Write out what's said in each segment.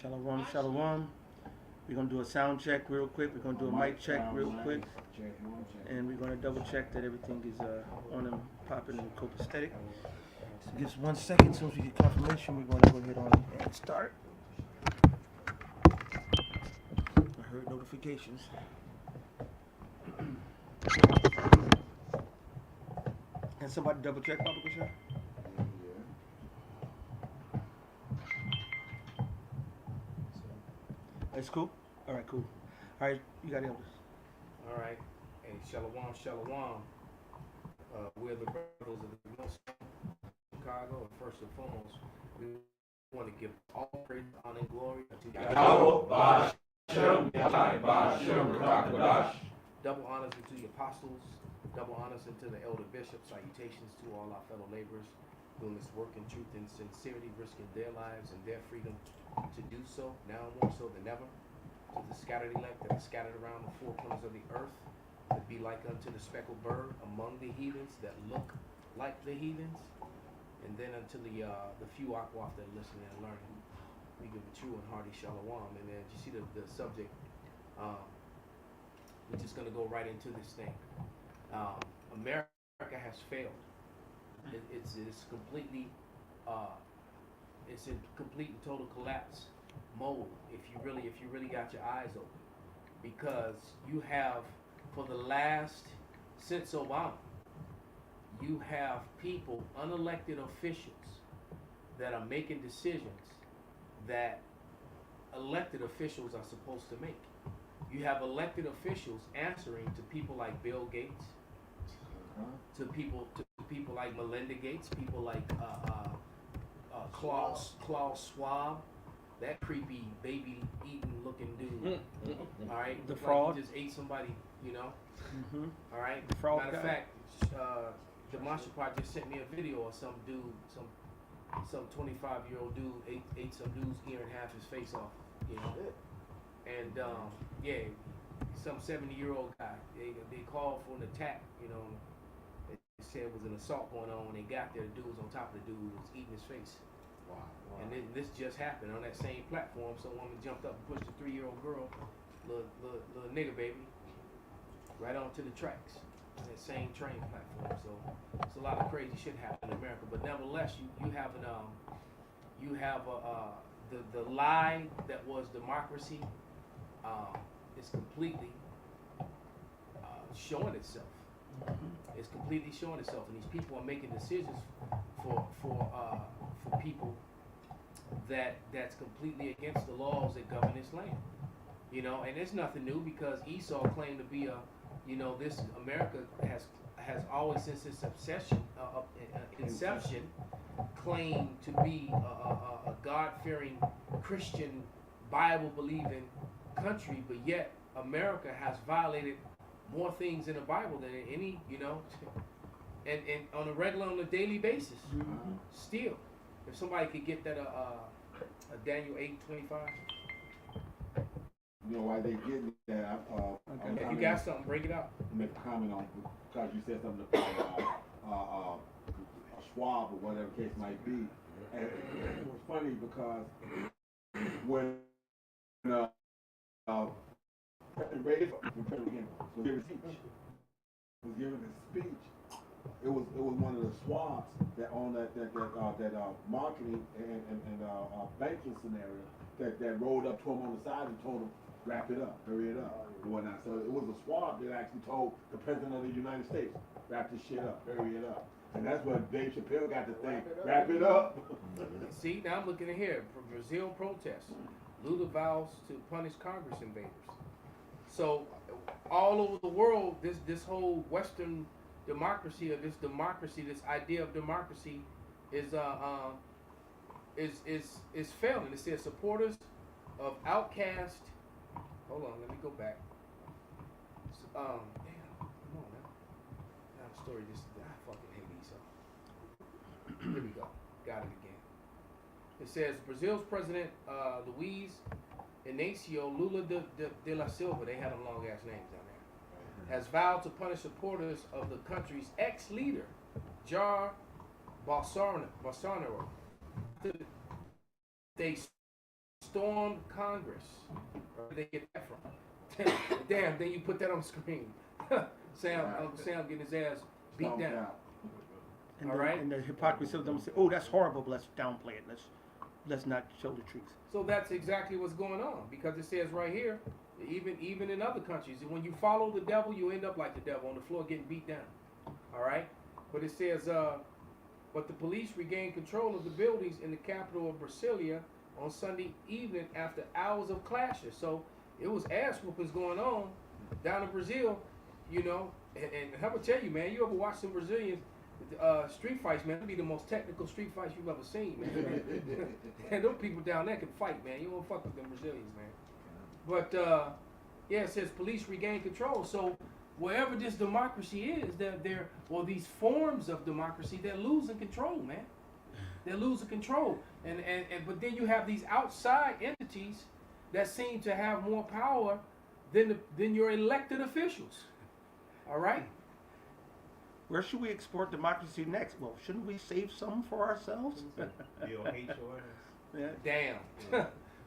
Shalom, shalom. We're gonna do a sound check real quick. We're gonna do a mic check real quick, and we're gonna double check that everything is on and popping and copacetic. So just 1 second. As soon as we get confirmation, we're gonna go ahead on and start. I heard notifications. Can somebody double check, Papa Kusha? That's cool. All right, cool. All right, you got elders. All right. Hey, shalom, shalom. We're the brothers of the Most Chicago, and first and foremost, we want to give all praise, honor, and glory to Yahweh. Double honors to the apostles, double honors to the elder bishops, salutations to all our fellow laborers doing this work in truth and sincerity, risking their lives and their freedom to do so, now more so than ever. To the scattered elect that are scattered around the four corners of the earth, to be like unto the speckled bird among the heathens that look like the heathens, and then unto the few Akwaf that are listening and learning, we give a true and hearty shalom. And then you see the subject, we're just gonna go right into this thing. America has failed. It's completely, it's in complete and total collapse mode if you really got your eyes open, because you have, for the last, since Obama, you have people, unelected officials, that are making decisions that elected officials are supposed to make. You have elected officials answering to people like Bill Gates, to people like Melinda Gates, people like Klaus Schwab, that creepy baby eating looking dude. All right, The like fraud. he just ate somebody, you know. Mm-hmm. All right. The fraud Matter of guy. fact, Demonstration Project sent me a video of some dude, some 25-year-old dude ate some dude's ear and half his face off, you know. And yeah, some 70-year-old guy. They called for an attack, you know. They said it was an assault going on. When they got there, the dude was on top of the dude who was eating his face. Wow. And then this just happened on that same platform. Some woman jumped up and pushed a 3-year-old girl, little nigger baby, right onto the tracks on that same train platform. So it's a lot of crazy shit happening in America. But nevertheless, you have the lie that was democracy is completely showing itself. It's completely showing itself, and these people are making decisions for people that's completely against the laws that govern this land. You know, and it's nothing new, because Esau claimed to be this America has always, since its inception, claimed to be a God-fearing Christian, Bible-believing country, but yet America has violated more things in the Bible than any, and on a regular, on a daily basis. Mm-hmm. Still, if somebody could get that a Daniel 8:25. You know why they getting that? Okay. If you got something, break it out. Make a comment on, because you said something about Schwab or whatever the case might be, and it was funny because when President Reagan was giving his speech, it was one of the Schwabs that owned that marketing and banking scenario that rolled up to him on the side and told him, wrap it up, hurry it up, and whatnot. So it was a Schwab that actually told the President of the United States, wrap this shit up, hurry it up. And that's what Dave Chappelle got to think, wrap it up. See, now I'm looking at here, for Brazil protests, Lula vows to punish Congress invaders. So all over the world, this whole Western democracy, or this idea of democracy is failing. It says supporters of outcast. Hold on, let me go back. Damn, come on now. Now the story I fucking hate Esau. Here we go. Got it again. It says Brazil's president, Luiz Inácio Lula da Silva, they had them long ass names down there, has vowed to punish supporters of the country's ex-leader, Jair Bolsonaro. They stormed Congress. Where did they get that from? Damn, then you put that on the screen. Uncle Sam getting his ass beat down. And All right. And the hypocrisy of them say, "Oh, that's horrible. But let's downplay it. Let's not show the truth." So that's exactly what's going on, because it says right here, even in other countries, when you follow the devil, you end up like the devil on the floor getting beat down. All right. But it says, but the police regained control of the buildings in the capital of Brasilia on Sunday evening after hours of clashes. So it was ass whoopings going on down in Brazil, you know. And I'm gonna tell you, man, you ever watch some Brazilian street fights, man? It'll be the most technical street fights you've ever seen, man. And those people down there can fight, man. You won't fuck with them Brazilians, man. But yeah, it says police regain control. So wherever this democracy is, or these forms of democracy, they're losing control, man. They're losing control. And but then you have these outside entities that seem to have more power than your elected officials. All right? Where should we export democracy next? Well, shouldn't we save some for ourselves? Yeah. Damn.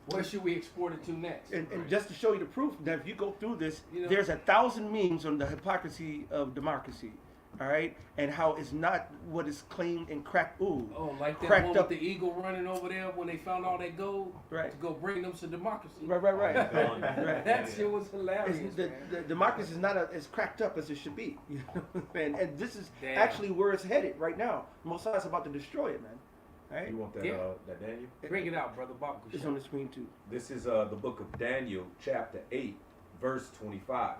Where should we export it to next? And just to show you the proof, that if you go through this, You know, there's 1,000 memes on the hypocrisy of democracy, all right, and how it's not what is claimed and cracked. Ooh, oh, like that cracked one up. with the eagle running over there when they found all that gold Right. to go bring them to democracy. Right. Right. That shit was hilarious. The democracy is not as cracked up as it should be, you know? and this is Damn. actually where it's headed right now. Mossad's about to destroy it, man. All right, You want that, Yeah. that Daniel? Bring it out, brother Bob. it's on the screen too. This is the book of Daniel, chapter 8, verse 25.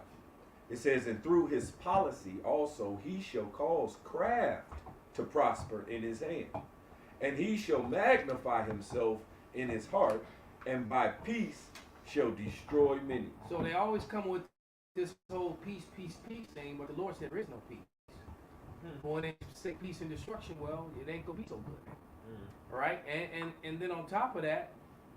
It says, and through his policy also he shall cause craft to prosper in his hand, and he shall magnify himself in his heart, and by peace shall destroy many. So they always come with this whole peace thing, but the Lord said there is no peace. When they say peace and destruction, well, it ain't gonna be so good. Right? And then on top of that,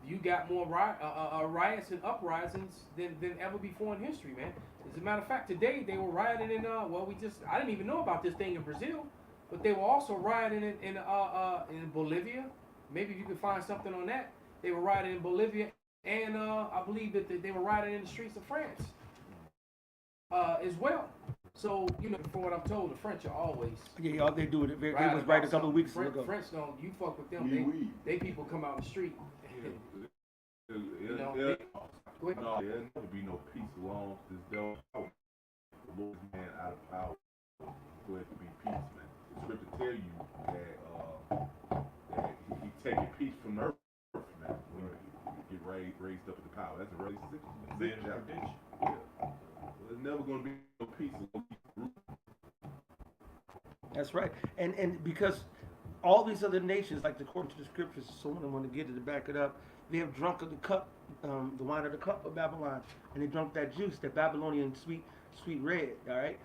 you got more riots and uprisings than ever before in history, man. As a matter of fact, today they were rioting in I didn't even know about this thing in Brazil, but they were also rioting in Bolivia. Maybe if you could find something on that. They were rioting in Bolivia, and I believe that they were rioting in the streets of France as well. So, you know, from what I'm told, the French are always Yeah, all they do it. They right was about right a couple something. of weeks French, ago. French don't, you fuck with them, Oui. they people come out in the street. You know, There go ahead. no, there's never be no peace along this devil. The Lord's man out of power. So it to be peace, man. The scripture tell you that he taking peace from the earth, man. When you get raised up in the power. That's a really sick chapter. Yeah. There's never gonna be no peace. That's right. And because all these other nations, like according to the scriptures, someone want to get it to back it up, they have drunk of the cup, the wine of the cup of Babylon, and they drunk that juice, that Babylonian sweet red. All right.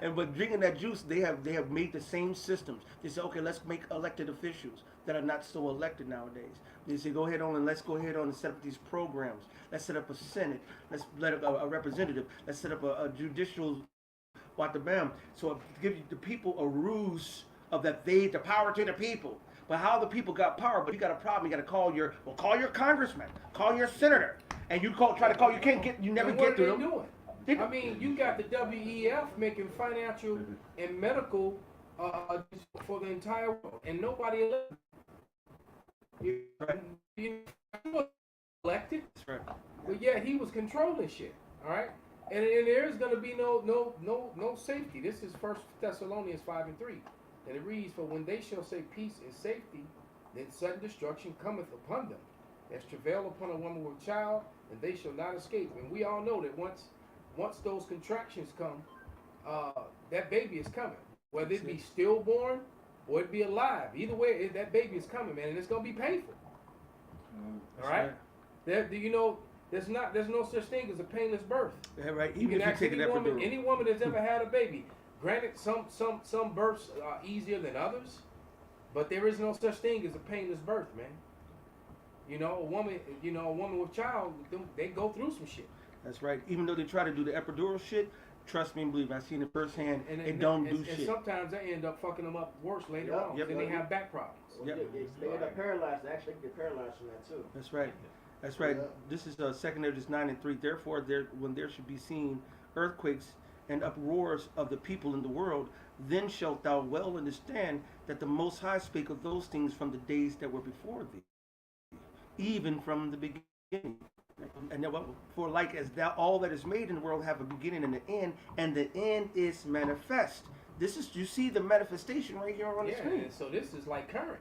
And but drinking that juice, they have made the same systems. They say, okay, let's make elected officials that are not so elected nowadays. They say, let's go ahead on and set up these programs. Let's set up a Senate. Let's let a representative. Let's set up a judicial, what the bam. So give the people a ruse of that the power to the people. But how the people got power? But you got a problem. You got to call your congressman, call your senator, and you try to call. You never get to them. Doing? I mean, you got the WEF making financial and medical for the entire world, and nobody elected. You elected, That's right. but yeah, he was controlling shit. All right, and there is going to be no safety. This is 1 Thessalonians 5:3. And it reads, for when they shall say peace and safety, then sudden destruction cometh upon them, as travail upon a woman with child, and they shall not escape. And we all know that once those contractions come, that baby is coming. Whether it be stillborn or it be alive. Either way, that baby is coming, man, and it's going to be painful. All right? You know, there's no such thing as a painless birth. Yeah, right. You Even can if you ask take it any woman that's ever had a baby. Granted, some births are easier than others, but there is no such thing as a painless birth, man. You know, a woman with child, they go through some shit. That's right. Even though they try to do the epidural shit, Trust me and believe me, I've seen it firsthand. And It don't do and shit. sometimes they end up fucking them up worse later Yep. on. Yep. Then they have back problems. Yep. They end up paralyzed. They actually get paralyzed from that too. That's right. That's right. Yeah. This is 2 Edges 9:3. Therefore, when there should be seen earthquakes and uproars of the people in the world, then shalt thou well understand that the Most High spake of those things from the days that were before thee, even from the beginning. And for like as thou all that is made in the world have a beginning and an end, and the end is manifest. This is, you see the manifestation right here on the Yeah, screen. and so this is like current.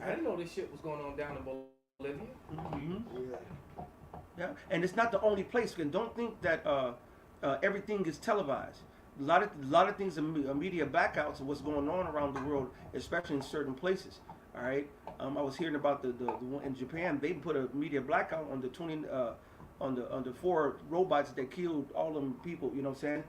I didn't know this shit was going on down in Bolivia. Mhm. Yeah. Yeah, and it's not the only place. And don't think that everything is televised. A lot of things are media blackouts of what's going on around the world, especially in certain places. All right, I was hearing about the one in Japan. They put a media blackout on the 20 on the 4 robots that killed all them people. You know what I'm saying?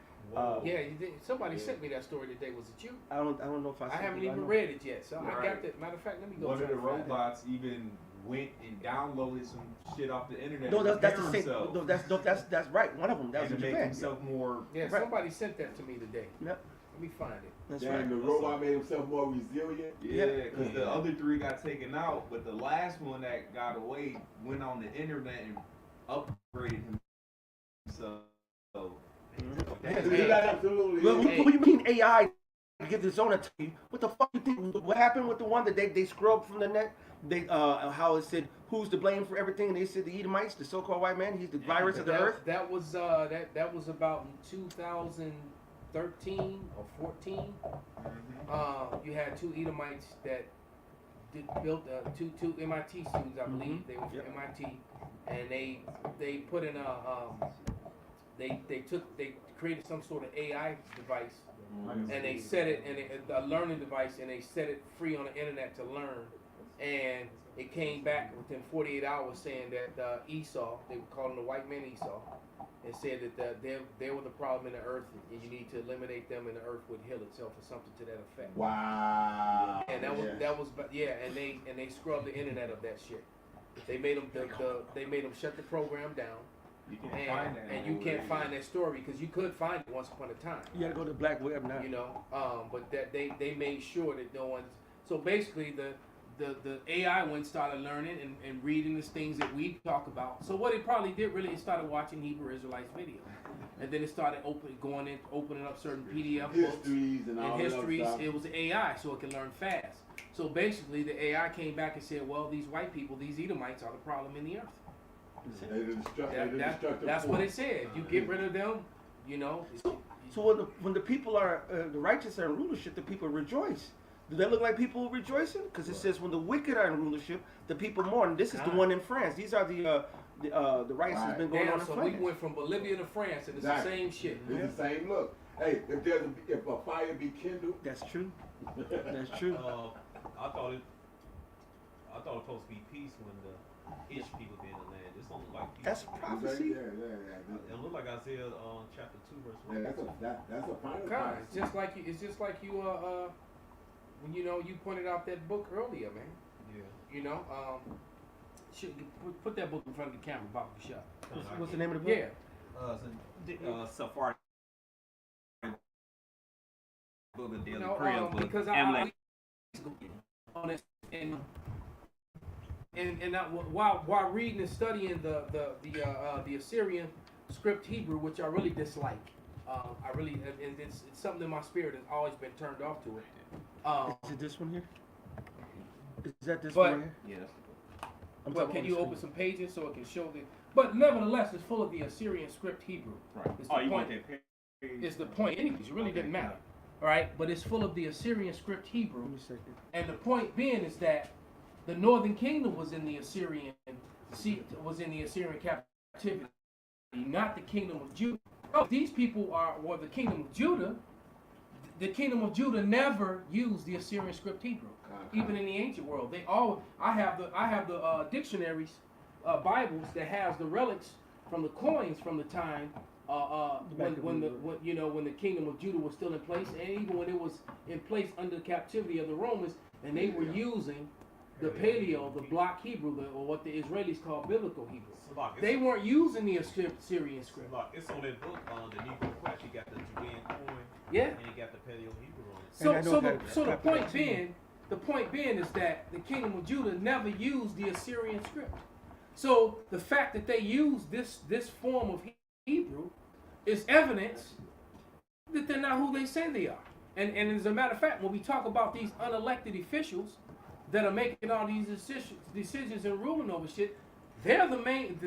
Yeah, you did. Somebody sent me that story today. Was it you? I don't know if I haven't even read it yet. So I got Right. that. Matter of fact, let me go. One try of the to find it. robots even went and downloaded some shit off the internet. No, to that's the prepare same. himself No, that's right. One of them. That was and in to make Japan. himself more. Yeah, Right. somebody sent that to me today. Yep, Let me find it. that's Damn, right. the robot made himself more resilient. Yeah, because the other 3 got taken out, but the last one that got away went on the internet and upgraded himself. So, You're absolutely. Well, what do you mean AI gives its own attention? What the fuck you think? What happened with the one that they scrubbed from the net? They how it said who's to blame for everything? And they said the Edomites, the so-called white man. He's the virus of the earth. That was that was about in 2013 or 14. You had 2 Edomites that built two MIT students, I believe. They were from Yep. MIT, and they put in they created some sort of AI device, and they set it a learning device, and they set it free on the internet to learn, and it came back within 48 hours saying that Esau, they were calling the white man Esau, and said that they were the problem in the earth, and you need to eliminate them, and the earth would heal itself, or something to that effect. Wow. And that was and they scrubbed the internet of that shit. They made them shut the program down. you can't find that. And you can't find that story because you could find it once upon a time. You gotta go to the black web now. You know, but that they made sure that no one. So basically, the AI went started learning and reading the things that we talk about. So what it probably did really, it started watching Hebrew Israelites videos, and then it started opening up certain PDF books Histories and all and that histories. stuff. It was AI, so it can learn fast. So basically, the AI came back and said, well, these white people, these Edomites, are the problem in the earth. They're the destructive That's force. what it said. You get rid of them, you know. So when the people are the righteous are in rulership, the people rejoice. Do they look like people rejoicing? Because it says when the wicked are in rulership, the people mourn. This is the one in France. These are the riots that's been going on in So France. we went from Bolivia to France, and it's Exactly. the same shit. It's the same look. Hey, if a fire be kindled, That's true. That's true. I thought it was supposed to be peace when the Ish people be in the land. This don't look like peace. That's prophecy. yeah. It looked like Isaiah chapter 2 verse 1. Yeah, that's a final God, prophecy. it's just like you when you pointed out that book earlier, man. Yeah. You know, put that book in front of the camera, Bob the shot. What's the name of the book? Yeah. Safari book of daily No, prayer book. because Amalek. on it, and while reading and studying the Assyrian script Hebrew, which I really dislike, and it's something in my spirit has always been turned off to it. Is it this one here? Is that this But- one here? Yes. I'm Well, talking can on you the open screen. some pages so it can show the? But nevertheless, it's full of the Assyrian script Hebrew. Right. It's Oh, the you want point. that page? It's the point. Anyways, it really didn't matter. All right, but it's full of the Assyrian script Hebrew. Let me see. And the point being is that the northern kingdom was in the Assyrian captivity, not the kingdom of Judah. Oh, these people were the kingdom of Judah. The kingdom of Judah never used the Assyrian script Hebrew, even in the ancient world. I have the dictionaries, Bibles that has the relics from the coins from the time when the kingdom of Judah was still in place, and even when it was in place under the captivity of the Romans, and they were using the Paleo, the block Hebrew, or what the Israelis call biblical Hebrew. Salak, They weren't using the Syrian script. Salak, it's on that book, the Negro Quest. You got the Judean coin, Yeah. and you got the Paleo Hebrew on it. So, And I know so, that- so the that- point being, is that the kingdom of Judah never used the Assyrian script. So the fact that they use this form of Hebrew is evidence that they're not who they say they are. And as a matter of fact, when we talk about these unelected officials that are making all these decisions and ruling over shit, they're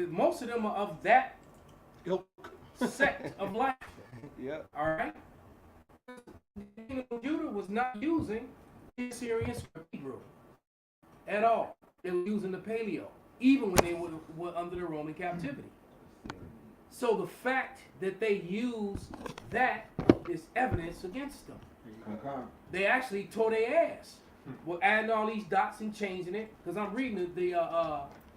most of them are of that Ilk. sect of life. Yeah. All right. The kingdom of Judah was not using the Assyrian script Hebrew at all. They were using the Paleo, even when they were under the Roman captivity. So the fact that they use that is evidence against them. They actually tore their ass. We're adding all these dots and changing it, because I'm reading the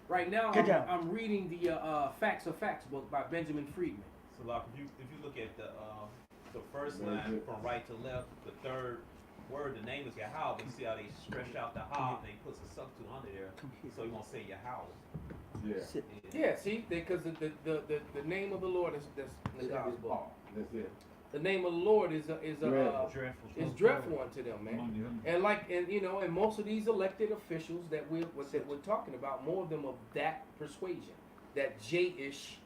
right now. I'm reading the Facts of Facts book by Benjamin Friedman. Salak, if you look at the first line from right to left, the third word, the name is Yahweh. You see how they stretch out the ha and they put a substitute under there, so you won't say Yahweh. Yeah. Yeah, see, because the name of the Lord is that's in the gospel. That's it. The name of the Lord is dreadful unto them, man. And and most of these elected officials that we're talking about, more of them of that persuasion, that J-ish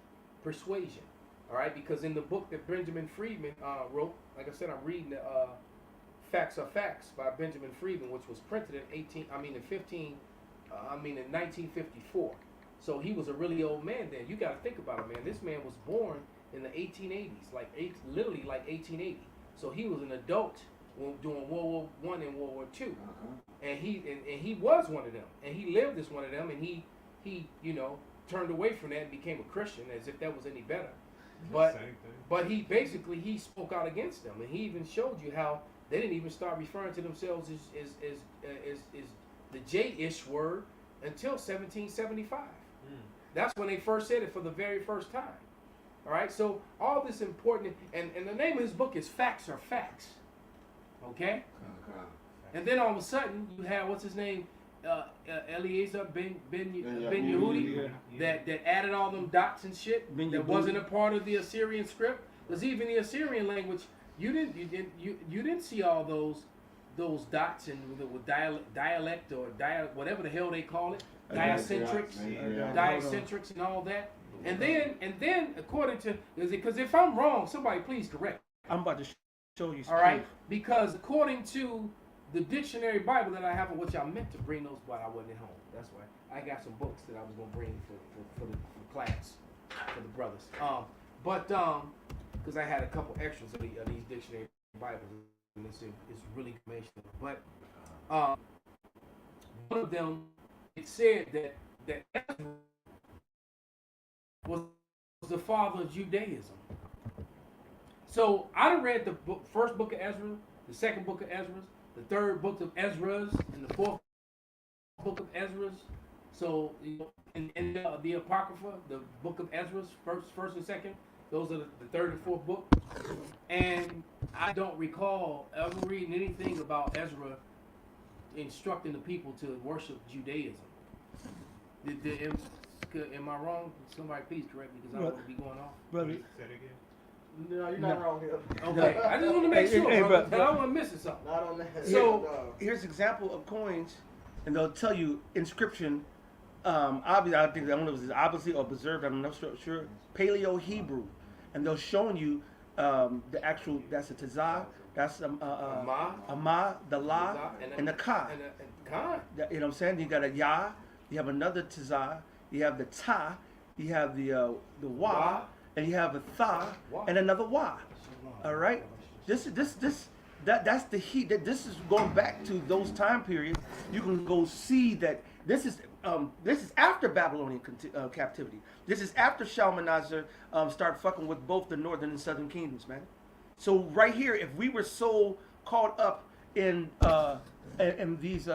persuasion. All right, because in the book that Benjamin Friedman wrote, like I said, I'm reading the Facts Are Facts by Benjamin Friedman, which was printed in 1954. So he was a really old man then. You got to think about it, man. This man was born in the 1880s, literally like 1880. So he was an adult during World War I and World War II, and he was one of them, and he lived as one of them, and he turned away from that and became a Christian, as if that was any better. But he spoke out against them, and he even showed you how they didn't even start referring to themselves as the J-ish word until 1775. That's when they first said it for the very first time. All right, so all this important, and the name of his book is Facts Are Facts. Okay? And then all of a sudden, you have, what's his name? Eliezer Ben Yehudi, that added all them dots and shit that wasn't a part of the Assyrian script. Because even the Assyrian language, you didn't see all those dots and with dialect or whatever the hell they call it, diacentrics and all that. And then according to, because if I'm wrong, somebody please correct. I'm about to show you. All right, because according to the dictionary Bible that I have, which I meant to bring those, but I wasn't at home. That's why I got some books that I was gonna bring for the class for the brothers. Because I had a couple extras of these dictionary Bibles, and it's really informational. But one of them, it said that Ezra was the father of Judaism. So I done read the first book of Ezra, the second book of Ezra, the third book of Ezra's, and the fourth book of Ezra's. So in the Apocrypha, the book of Ezra's, first and second, those are the third and fourth book. And I don't recall ever reading anything about Ezra instructing the people to worship Judaism. Am I wrong? Somebody please correct me, because I don't want to be going off. Brother, Say it again. No, you're not wrong here. Okay, I just want to make sure, Hey, brother, but- that I wasn't missing something. Not on that. So- No. here's an example of coins, and they'll tell you inscription. Obviously, I think that one was obviously or preserved. I'm not sure. Paleo Hebrew, and they'll showing you the actual. That's a tazah. That's Amah, the La, and the Ka. And Khan. You know what I'm saying? You got a Ya. You have another tazah. You have the Ta. You have the Wa, and you have a Tha, and another Wa. All right. That's the heat. This is going back to those time periods. You can go see that this is after Babylonian captivity. This is after Shalmaneser start fucking with both the northern and southern kingdoms, man. So right here, if we were so caught up in these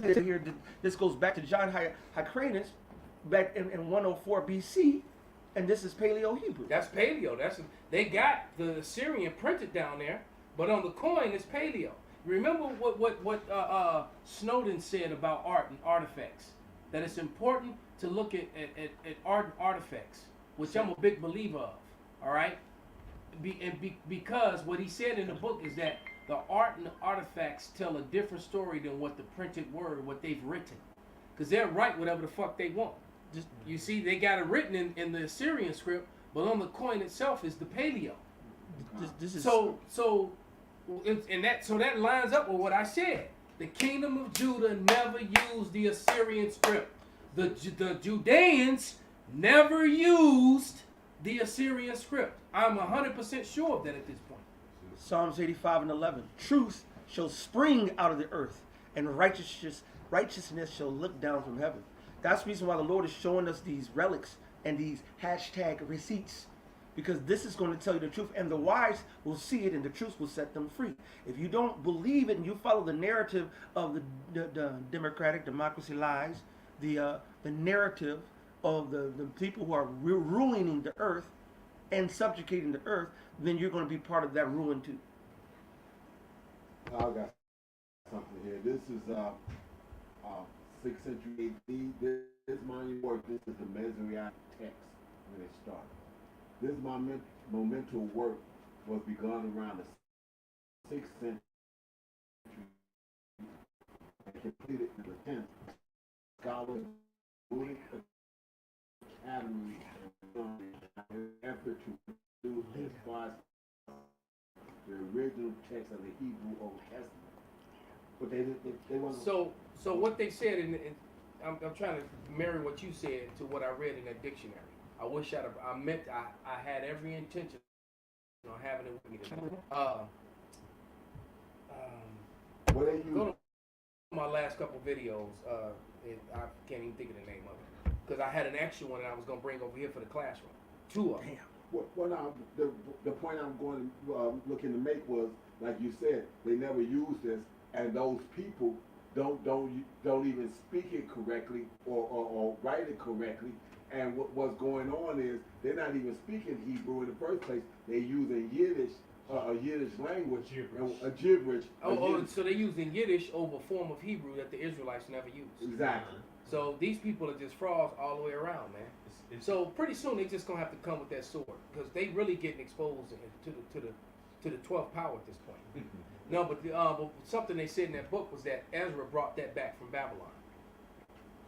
here, this goes back to John Hyrcanus back in 104 BC. And this is Paleo Hebrew. That's Paleo. They got the Assyrian printed down there, but on the coin it's Paleo. remember what Snowden said about art and artifacts. That it's important to look at art and artifacts, which I'm a big believer of. All right, because what he said in the book is that the art and the artifacts tell a different story than what the printed word, what they've written, because they'll write whatever the fuck they want. Just you see, they got it written in the Assyrian script, but on the coin itself is the Paleo. This is So that lines up with what I said. The kingdom of Judah never used the Assyrian script. The Judeans never used the Assyrian script. I'm 100% sure of that at this point. Psalms 85:11. Truth shall spring out of the earth, and righteousness shall look down from heaven. That's the reason why the Lord is showing us these relics and these hashtag receipts. Because this is going to tell you the truth, and the wise will see it, and the truth will set them free. If you don't believe it and you follow the narrative of the democratic democracy lies, the narrative of the people who are ruining the earth and subjugating the earth, then you're going to be part of that ruin too. I got something here. This is 6th century AD. This monument, this is the Messianic text when it started. This monumental work was begun around the 6th century and completed in the 10th. Scholars, academy, and effort to produce and squash the original text of the Hebrew Old Testament. But they wasn't. So what they said, I'm trying to marry what you said to what I read in that dictionary. I wish I had every intention on having it with me today. What they use? Go to my last couple videos. I can't even think of the name of it because I had an extra one that I was gonna bring over here for the classroom. 2 of them. Well, now the point I'm going to looking to make was, like you said, they never use this, and those people don't even speak it correctly or write it correctly. And what's going on is they're not even speaking Hebrew in the first place. They're using Yiddish, a Yiddish language, a gibberish. So they're using Yiddish over a form of Hebrew that the Israelites never used. Exactly. So these people are just frauds all the way around, man. So pretty soon they just gonna have to come with that sword because they really getting exposed to the 12th power at this point. No, but something they said in that book was that Ezra brought that back from Babylon.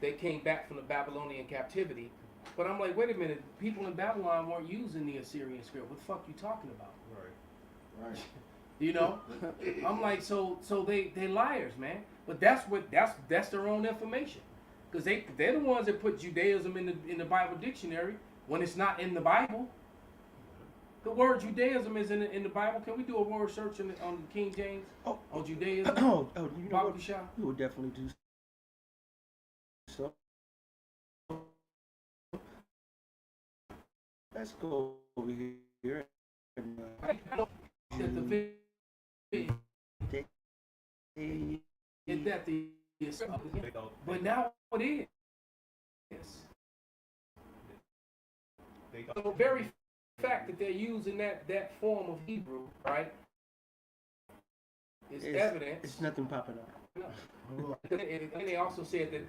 They came back from the Babylonian captivity. But I'm like, wait a minute, people in Babylon weren't using the Assyrian script. What the fuck you talking about? Right. You know? I'm like, so they liars, man. But that's their own information. Because they're the ones that put Judaism in the Bible dictionary when it's not in the Bible. The word Judaism is in the Bible. Can we do a word search on King James on Judaism? You know what? We will definitely do so. Let's go over here. But now it is. The very fact that they're using that form of Hebrew, right, is evidence. It's nothing popping up. No. And they also said that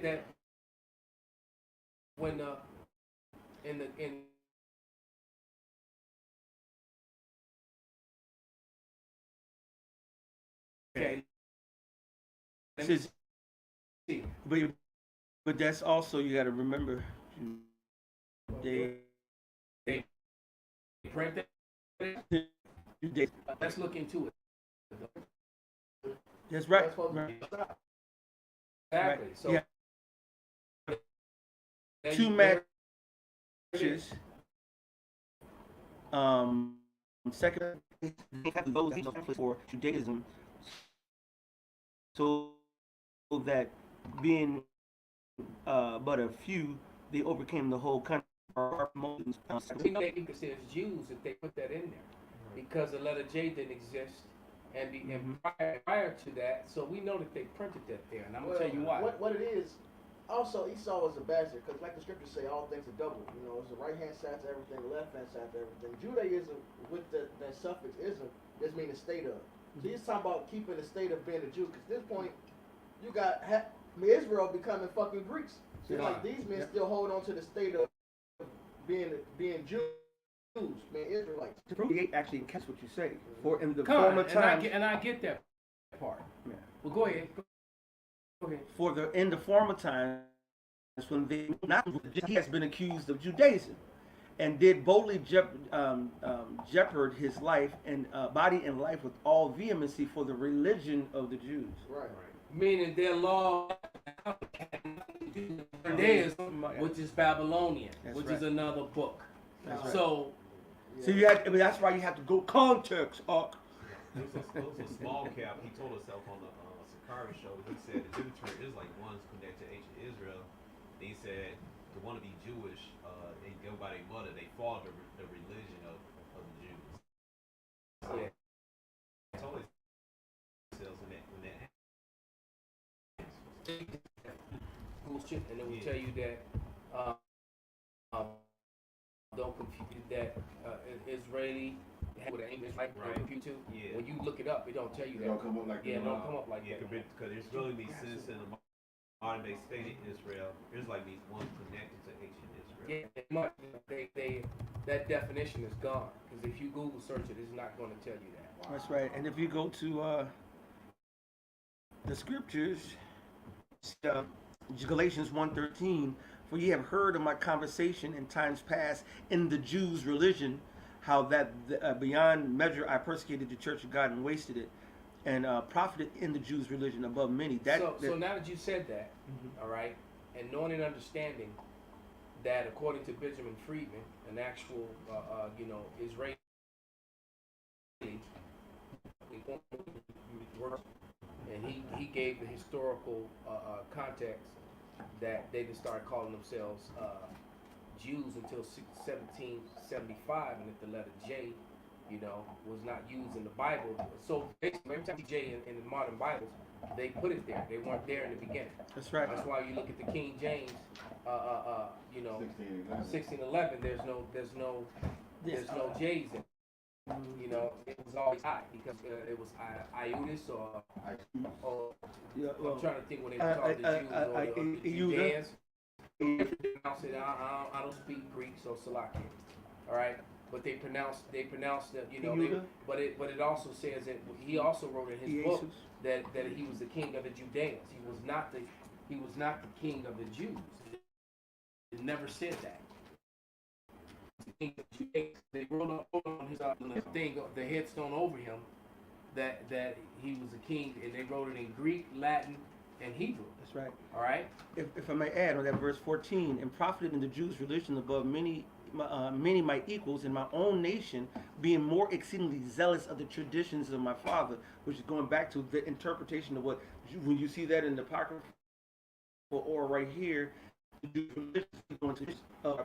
that when in okay, but that's also, you got to remember, they print that. Let's look into it. That's right. Exactly. So yeah. 2 matches. Second, those for Judaism, so that being but a few, they overcame the whole country. We know that you can say it's Jews if they put that in there, because the letter J didn't exist And prior to that, so we know that they printed that there, and I'm gonna tell you why. What it is, also Esau was a bastard, because like the scriptures say, all things are double. You know, it's the right hand side to everything, the left hand side to everything. Judaism, with that suffix ism, just means the state of. So he's talking about keeping the state of being a Jew, because at this point, you got Israel becoming fucking Greeks. So like these men still hold on to the state of being Jews. Man, Israelites. To prove the actually catch what you say. For in the former times, and I get that part. Yeah. Well, go ahead. Go ahead. For in the former times, when he has been accused of Judaism, and did boldly jeopard his life and body and life with all vehemency for the religion of the Jews. Right. Meaning their law, which is Babylonian, which is another book. That's So. So you had, that's why you have to go context. It was a small cap. He told himself on the Sakari show. He said the Jewish is like one's connected to ancient Israel. And he said to want to be Jewish, they go by their mother. They follow the religion of the Jews. So Yeah. he told himself when that Bullshit, and it will tell you that don't confuse that Israeli with an English like compute too. Yeah. When you look it up, it don't tell you that. It don't come up like Yeah, that. it don't come up like yeah, that. because there's really be sense in the modern day state of Israel. There's like these ones connected to ancient Israel. Yeah, that definition is gone because if you Google search it, it's not going to tell you that. That's right. And if you go to the scriptures, Galatians 1:13, for ye have heard of my conversation in times past in the Jews' religion, how that beyond measure I persecuted the church of God and wasted it, and profited in the Jews' religion above many. So now that you said that, all right, and knowing and understanding that according to Benjamin Friedman, an actual, Israeli, and he gave the historical context that they didn't start calling themselves Jews until 1775, and that the letter J, was not used in the Bible. So basically, every time you see J in the modern Bibles, they put it there. They weren't there in the beginning. That's right. That's why you look at the King James, 1611. There's no J's in it. It was always I because it was Iutis or I'm trying to think when they called the Jews or the Judeans. I don't speak Greek, so Salakia. All right, but they pronounce that but it also says that he also wrote in his book that he was the king of the Judeans. He was not the king of the Jews. It never said that. They wrote on his thing, the headstone over him, that he was a king, and they wrote it in Greek, Latin, and Hebrew. That's right. All right. If I may add on that verse 14, and profited in the Jews' religion above many my equals in my own nation, being more exceedingly zealous of the traditions of my father, which is going back to the interpretation of what when you see that in the apocryphal or right here. Going to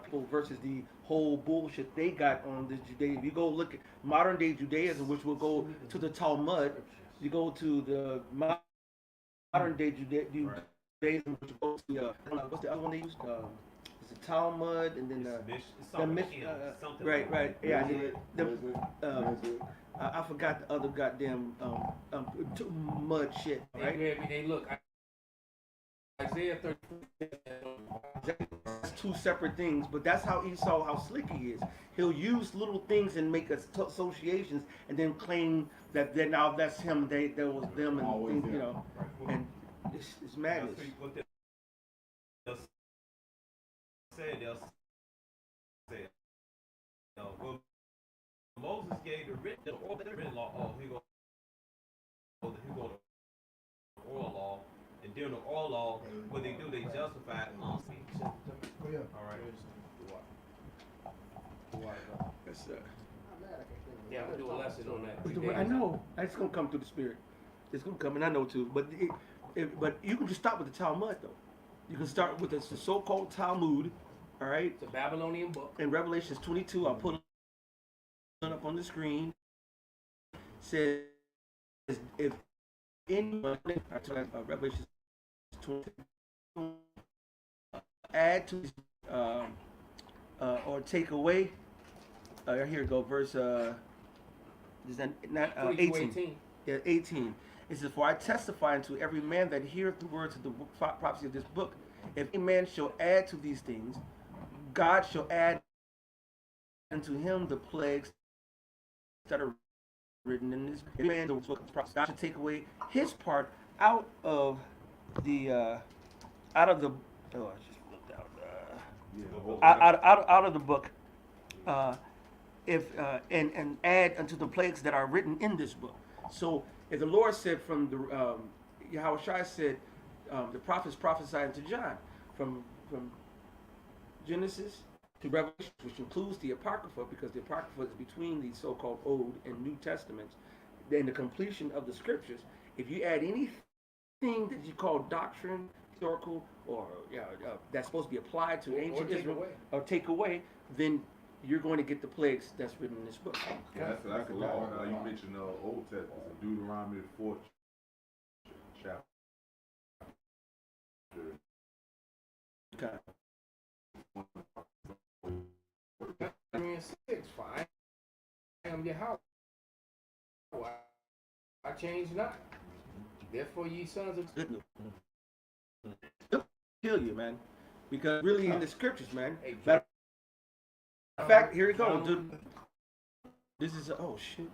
people versus the whole bullshit they got on the Judaism. You go look at modern day Judaism, which will go to the Talmud. You go to the modern day Judaism, which goes to what's the other one they used? It's the Talmud, and then the right, yeah. I forgot the other goddamn mud shit. Right? Hey, look. Isaiah 34. That's two separate things, but that's how Esau, how slick he is. He'll use little things and make associations, and then claim that now that's him. That was them, and things, and it's madness. They'll say, well, Moses gave the written law. Oh, he go the oral law. And during the oral law, what they do, they justify it on speech. All right. Yes, Yeah, I'm gonna do a lesson on that. I know. It's gonna come through the spirit. It's gonna come, and I know too. But but you can just start with the Talmud, though. You can start with the so-called Talmud. All right. It's a Babylonian book. In Revelations 22, I'll put it up on the screen. Says if anyone, Revelation 20, add to or take away, here we go, verse is that not 18. Yeah, 18. It says, "For I testify unto every man that heareth the words of the prophecy of this book, if any man shall add to these things, God shall add unto him the plagues that are written in this man the book of prophecy. God should take away his part out of the oh, I just looked out of the book, if and add unto the plagues that are written in this book." So if the Lord said from the Yahweh Shai said, the prophets prophesied to John from Genesis to Revelation, which includes the Apocrypha, because the Apocrypha is between the so-called Old and New Testaments, then the completion of the Scriptures. If you add anything that you call doctrine, historical, or that's supposed to be applied to ancient Israel, or take away, then you're going to get the plagues that's written in this book. Yeah, that's a law. You mentioned the Old Testament, so Deuteronomy 4th chapter. Okay. I mean, 6, fine. I am Yahweh. I change not. Therefore, ye sons of Good news. It'll kill you, man, because really in the Scriptures, man. Matter of fact, here we go. This is oh shit.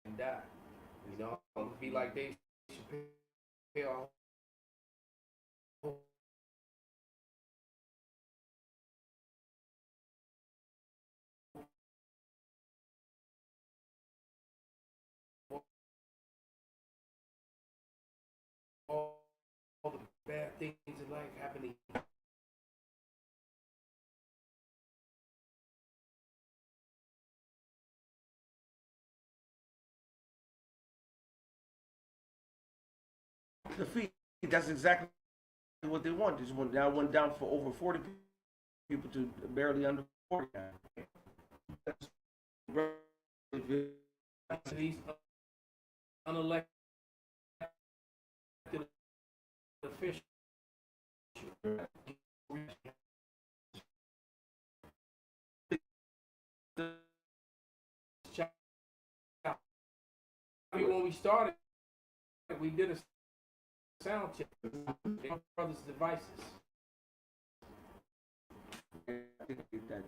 and die. You know, be like they should pay off. All the bad things in life happening. The feet. That's exactly what they want. Just went down for over 40 people to barely under 40. These unelected officials. When we started, we did a sound check. My brother's devices. that.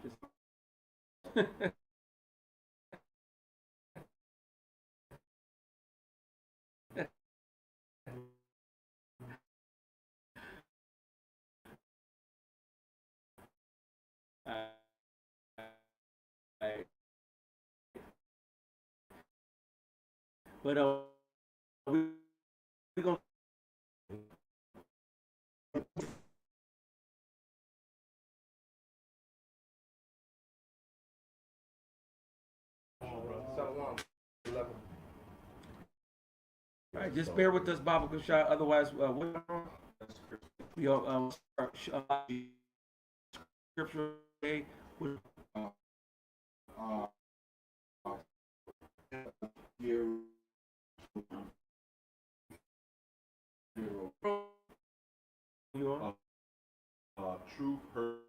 Just Alright. But we gonna Shalom. all right. Just bear with us, Baba Kushai. Otherwise, we all scripture today. Here, You on? Truth hurts.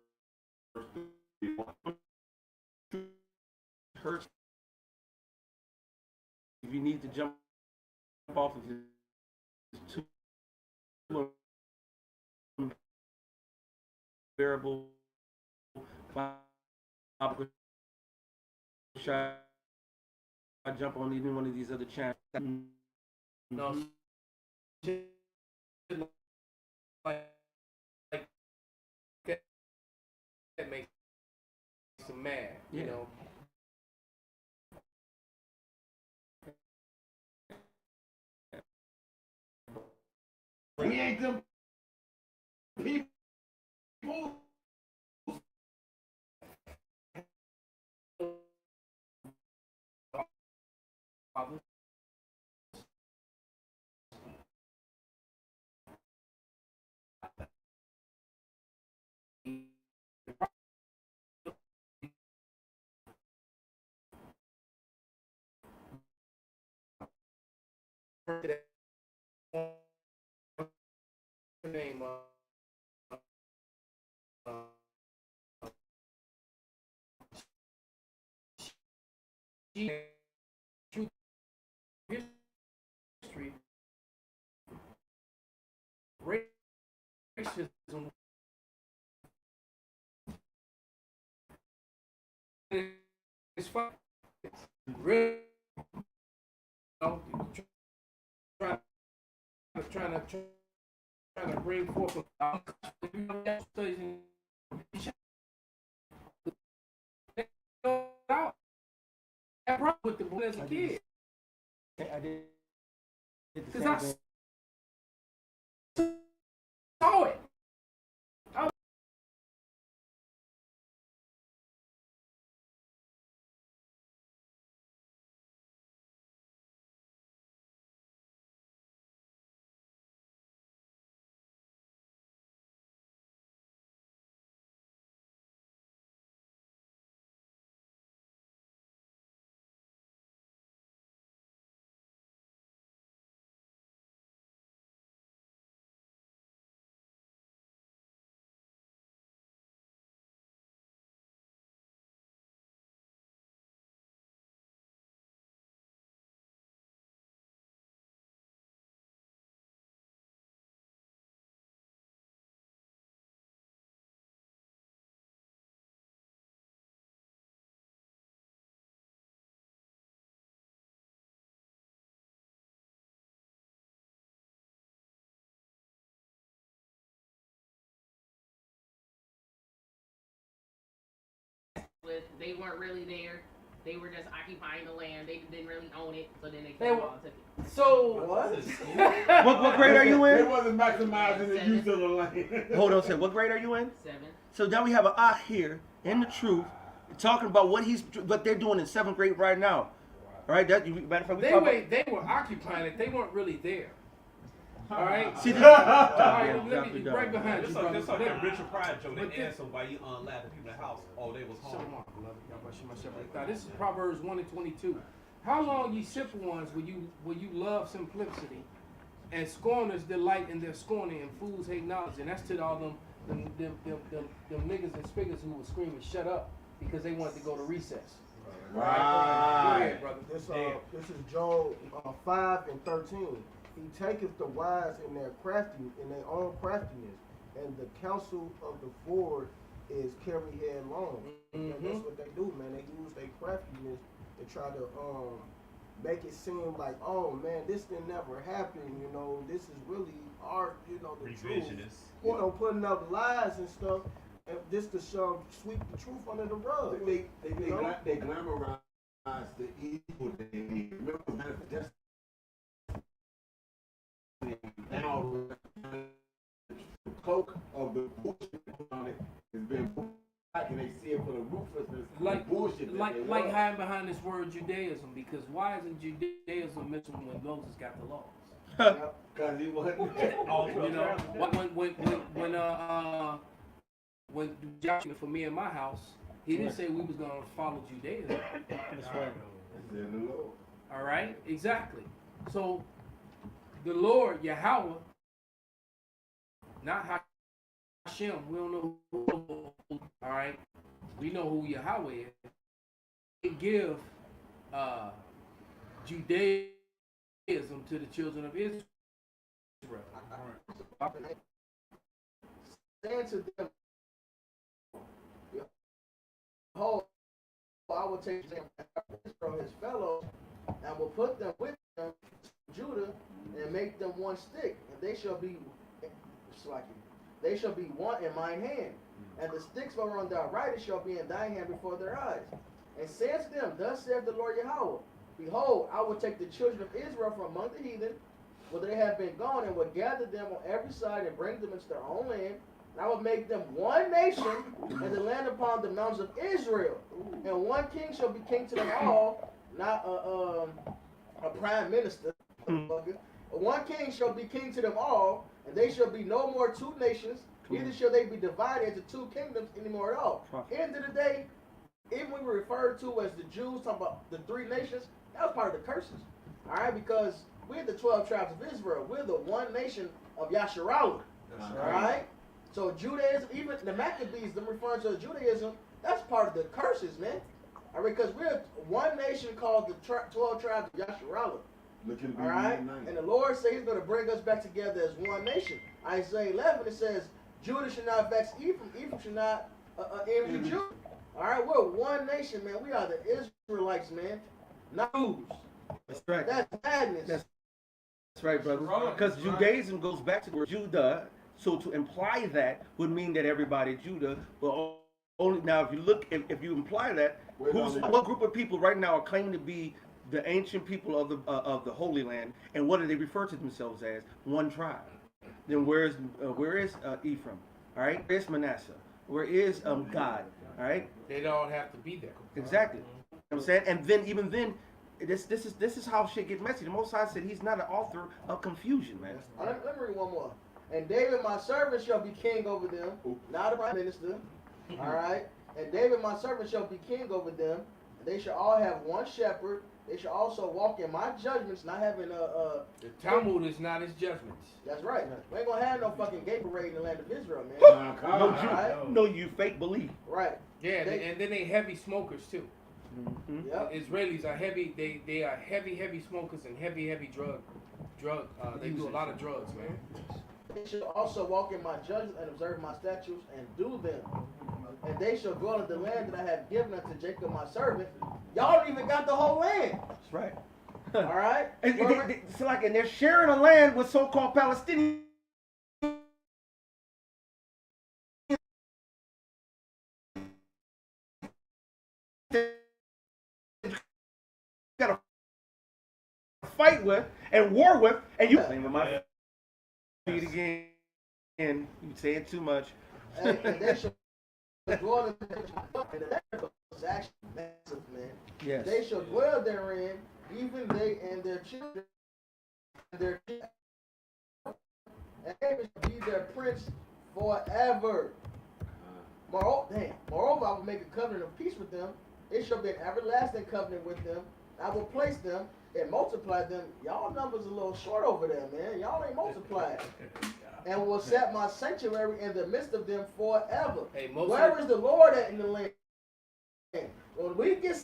Hurts. If you need to jump off of it, it's too unbearable. Baba Kushai, I jump on even one of these other channels. No. Like that makes them mad, you Yeah. know. we ain't them people. Name true history, racism is fine. Really, you know, trying to bring forth studies out. I brought with the boy as a kid. I did the Because same I thing. saw it. With they weren't really there. They were just occupying the land. They didn't really own it, so then they They came were- all and took it. So What grade are you They in? wasn't maximizing the use of the land. Hold on a second. What grade are you in? 7. So now we have an eye here in the truth, talking about what they're doing in 7th grade right now. All right. Matter of fact, we talk about. they were occupying it. They weren't really there. All right. See, All right. Drop Let it me down. right behind you, It's brother. like that Richard Pryor joke. But They this- answer why you unlaugh the people in the house. Oh, they was home. Shalom, beloved. Y'all bless you, my shepherd. Now, this is Proverbs 1:22. How long, ye simple ones, will you love simplicity, and scorners delight in their scorning, and fools hate knowledge? And that's to all them niggas and spiggers who were screaming, "Shut up," because they wanted to go to recess. Go ahead, brother. This is Job 5:13. He taketh the wise in their own craftiness, and the counsel of the forward is carry headlong. And Mm-hmm. that's what they do, man. They use their craftiness to try to make it seem like, oh man, this didn't never happen. You know, this is really art. You know, the truth. Revisionist. You know, putting up lies and stuff, and just to sweep the truth under the rug. They glamorize the evil that they did. Remember, manifestation now the cloak of the bullshit on it has been back, and they see it for the ruthlessness, Like bullshit. like hiding behind this word Judaism, because why isn't Judaism mentioned when Moses got the laws? Because he wasn't. You know, when Joshua for me and my house, he didn't say we was gonna follow Judaism. That's right. Said the Lord. All right, exactly. So the Lord Yahweh, not Hashem. We don't know who. All right, we know who Yahweh is. He give Judaism to the children of Israel. Saying to them, behold, I will take them from his fellows and will put them with them, Judah, and make them one stick, and they shall be one in mine hand, and the sticks that are on thy right shall be in thine hand before their eyes. And said to them, thus saith the Lord Yahweh, behold, I will take the children of Israel from among the heathen, where they have been gone, and will gather them on every side and bring them into their own land. And I will make them one nation and the land upon the mountains of Israel. And one king shall be king to them all, not a prime minister. One king shall be king to them all, and they shall be no more two nations, neither shall they be divided into two kingdoms anymore at all. End of the day, even when we refer to as the Jews, talking about the three nations, that was part of the curses. All right, because we're the 12 tribes of Israel. We're the one nation of Yasharallah. All right? So Judaism, even the Maccabees, them referring to Judaism, that's part of the curses, man. All right, because we're one nation called the 12 tribes of Yasharallah. All right? And the Lord said he's going to bring us back together as one nation. Isaiah 11, it says, Judah should not vex Ephraim, Ephraim should not envy Judah. All right, we're one nation, man. We are the Israelites, man. Not Jews. That's right. That's madness. That's right, brother. Because Judaism goes back to the word Judah, so to imply that would mean that everybody Judah. But only now, if you look, if you imply that, what group of people right now are claiming to be the ancient people of the Holy Land, and what do they refer to themselves as? One tribe. Then where is Ephraim? All right, where's Manasseh? Where is God? All right, They don't have to be there. exactly. You know what I'm saying, and then even then. This is how shit get messy. The Most High said he's not an author of confusion, man. Let me read one more. And David, my servant, shall be king over them, not a prime minister. All right. And David, my servant, shall be king over them. And they shall all have one shepherd. They shall also walk in my judgments, not having The Talmud is not his judgments. That's right. We ain't gonna have no fucking gay parade in the land of Israel, man. No, you fake believe. Right. Yeah, and then they heavy smokers too. Mm-hmm. Yep. Israelis are heavy. They are heavy smokers and heavy drug. They do a lot of drugs, man. They shall also walk in my judgments and observe my statutes and do them. And they shall dwell in the land that I have given unto Jacob my servant. Y'all don't even got the whole land. That's right. All right. It's like, and they're sharing a land with so-called Palestinians. Got to fight with and war with, and you playing with my feet again. And you saying too much. And they shall dwell in the land is actually massive, man. Yes. They shall dwell therein, even they and their children, and their children. And David shall be their prince forever. Moreover, I will make a covenant of peace with them. It shall be an everlasting covenant with them. I will place them and multiply them. Y'all numbers a little short over there, man. Y'all ain't multiplied. And will set my sanctuary in the midst of them forever. Hey, where is the Lord at in the land? When we get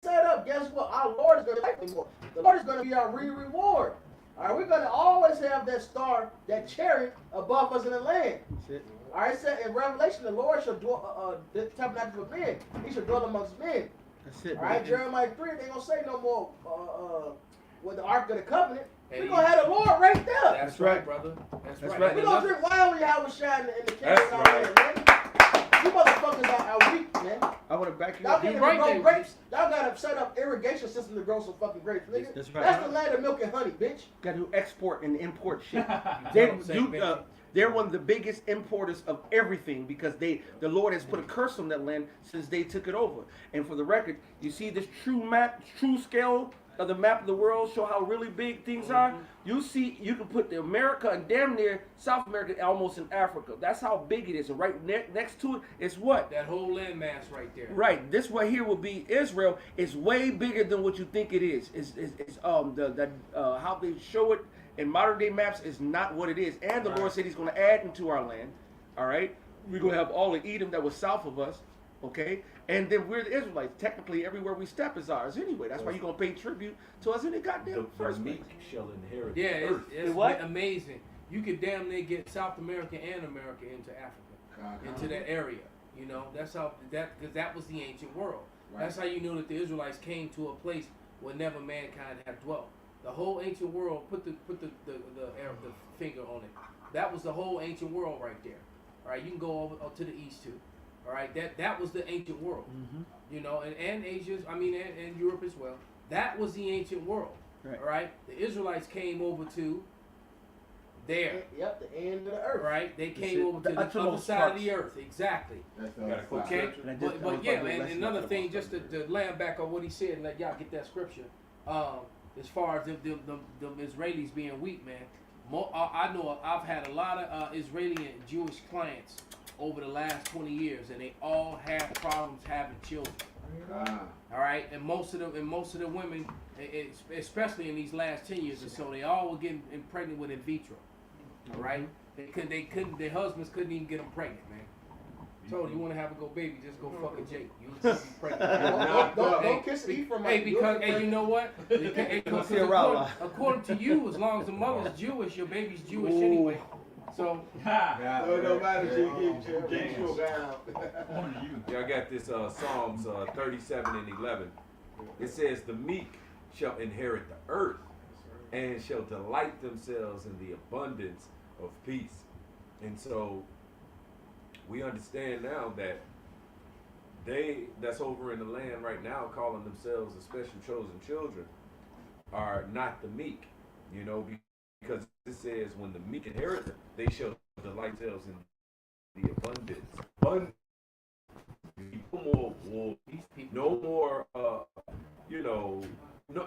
set up, guess what? Our Lord is going to like more. The Lord is going to be our reward. All right, we're gonna always have that star, that chariot above us in the land. That's it. All right, it said in Revelation, the Lord shall dwell, the tabernacle of men. He shall dwell amongst men. That's it. All right, Bro. Jeremiah 3, they gonna say no more with the Ark of the Covenant. Hey, We're gonna have the Lord right there. That's right. right, brother. That's That's right. right. And We're gonna another- drink wine when Yahweh shine in the kingdom That's of right. man. You motherfuckers are weak, man. I want to back you Y'all up. can't You even right grow there. grapes. Y'all gotta set up irrigation system to grow some fucking grapes, nigga. That's right. That's the land of milk and honey, bitch. Got to export and import shit. You They know what I'm saying, do. Benji? They're one of the biggest importers of everything because the Lord has put a curse on that land since they took it over. And for the record, you see this true map, true scale of the map of the world, show how really big things are. You see, you can put the America and damn near South America almost in Africa. That's how big it is. And right next to it is what? That whole landmass right there. Right, this right here will be Israel. It's way bigger than what you think it is. How they show it in modern day maps is not what it is. And the Lord said He's going to add into our land. All right, we're going to have all of Edom that was south of us. Okay, and then we're the Israelites. Technically, everywhere we step is ours anyway. That's why you're going to pay tribute to us in the goddamn The first place. meek shall inherit Yeah, the earth. it's What? amazing. You could damn near get South America and America into Africa, into that area. You know, that's how because that was the ancient world. Right. That's how you know that the Israelites came to a place where never mankind had dwelt. The whole ancient world, put the finger on it. That was the whole ancient world right there. All right, you can go over to the east too. All right, that was the ancient world. You know, and Asia, and Europe as well. That was the ancient world. Right. All right, the Israelites came over to there. Yep, the end of the earth. Right, they That's came it. over to The the other uttermost side parts. of the earth. Exactly. That's Got a quick Okay, scripture? And I just- but I was yeah, about to and lesson another about thing, that. just to land back on what he said and let y'all get that scripture. As far as the Israelis being weak, man. I know I've had a lot of Israeli and Jewish clients over the last 20 years, and they all have problems having children. All right, and most of the women, especially in these last 10 years or so, they all were getting pregnant with in vitro. All right, their husbands couldn't even get them pregnant, man. Told you want to have a go baby, just go fuck a Jake. You will be pregnant. Don't kiss Ephraim. Hey, because you know what? Because see a row. according to you, as long as the mother's Jewish, your baby's Jewish anyway. So So it don't matter if you get your down. Y'all got this Psalms 37 and 11. It says, the meek shall inherit the earth and shall delight themselves in the abundance of peace. And so we understand now that that's over in the land right now calling themselves the special chosen children are not the meek, you know, because it says when the meek inherit, they shall delight themselves in the abundance. No more war, no more,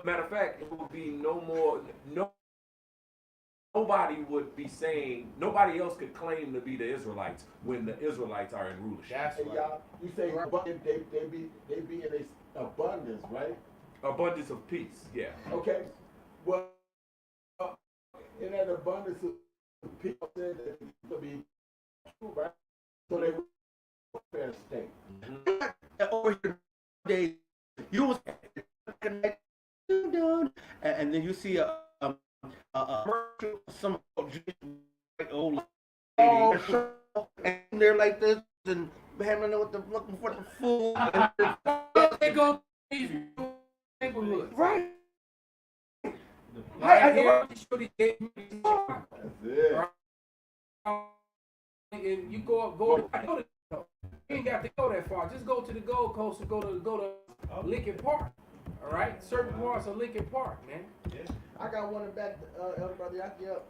matter of fact, it would be no more, nobody would be saying, nobody else could claim to be the Israelites when the Israelites are in rulership. that's Hey, right. y'all, you say they be in a abundance, right? Abundance of peace, yeah. Okay. Well, in that abundance of people said that it would be true, right? So they were fair state. Over here, days, you was and then you see a commercial, some old lady, and they're like this, and handling with the looking for the food. They go to these neighborhoods. Right. Right here, That's it. and you go to you ain't got to go that far. Just go to the Gold Coast and go to Lincoln Park. All right, certain parts of Lincoln Park, man. I got one in back, Elder Brother Yaki up.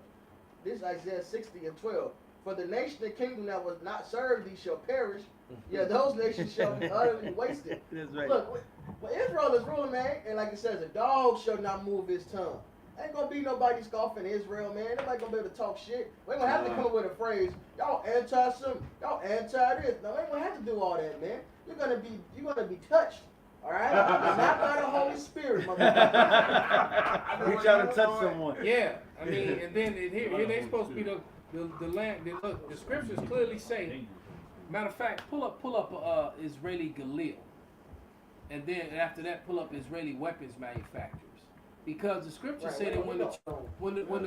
This is Isaiah 60 and 12. For the nation and kingdom that was not served thee shall perish. Yeah, those nations shall be utterly wasted. That's right. Look, when Israel is ruling, man, and like it says, a dog shall not move his tongue. Ain't gonna be nobody scoffing Israel, man. Nobody gonna be able to talk shit. We ain't gonna have to come up with a phrase, y'all anti-some, y'all anti-this. No, we ain't gonna have to do all that, man. You're gonna be touched. All right? And not by the Holy Spirit, motherfucker. Reach out and touch someone. Yeah, I mean, and then here they supposed to be the land. Look, the scriptures clearly say. Matter of fact, pull up Israeli Galil, and then after that, pull up Israeli weapons manufacturers. Because the scriptures Right, say right, that when the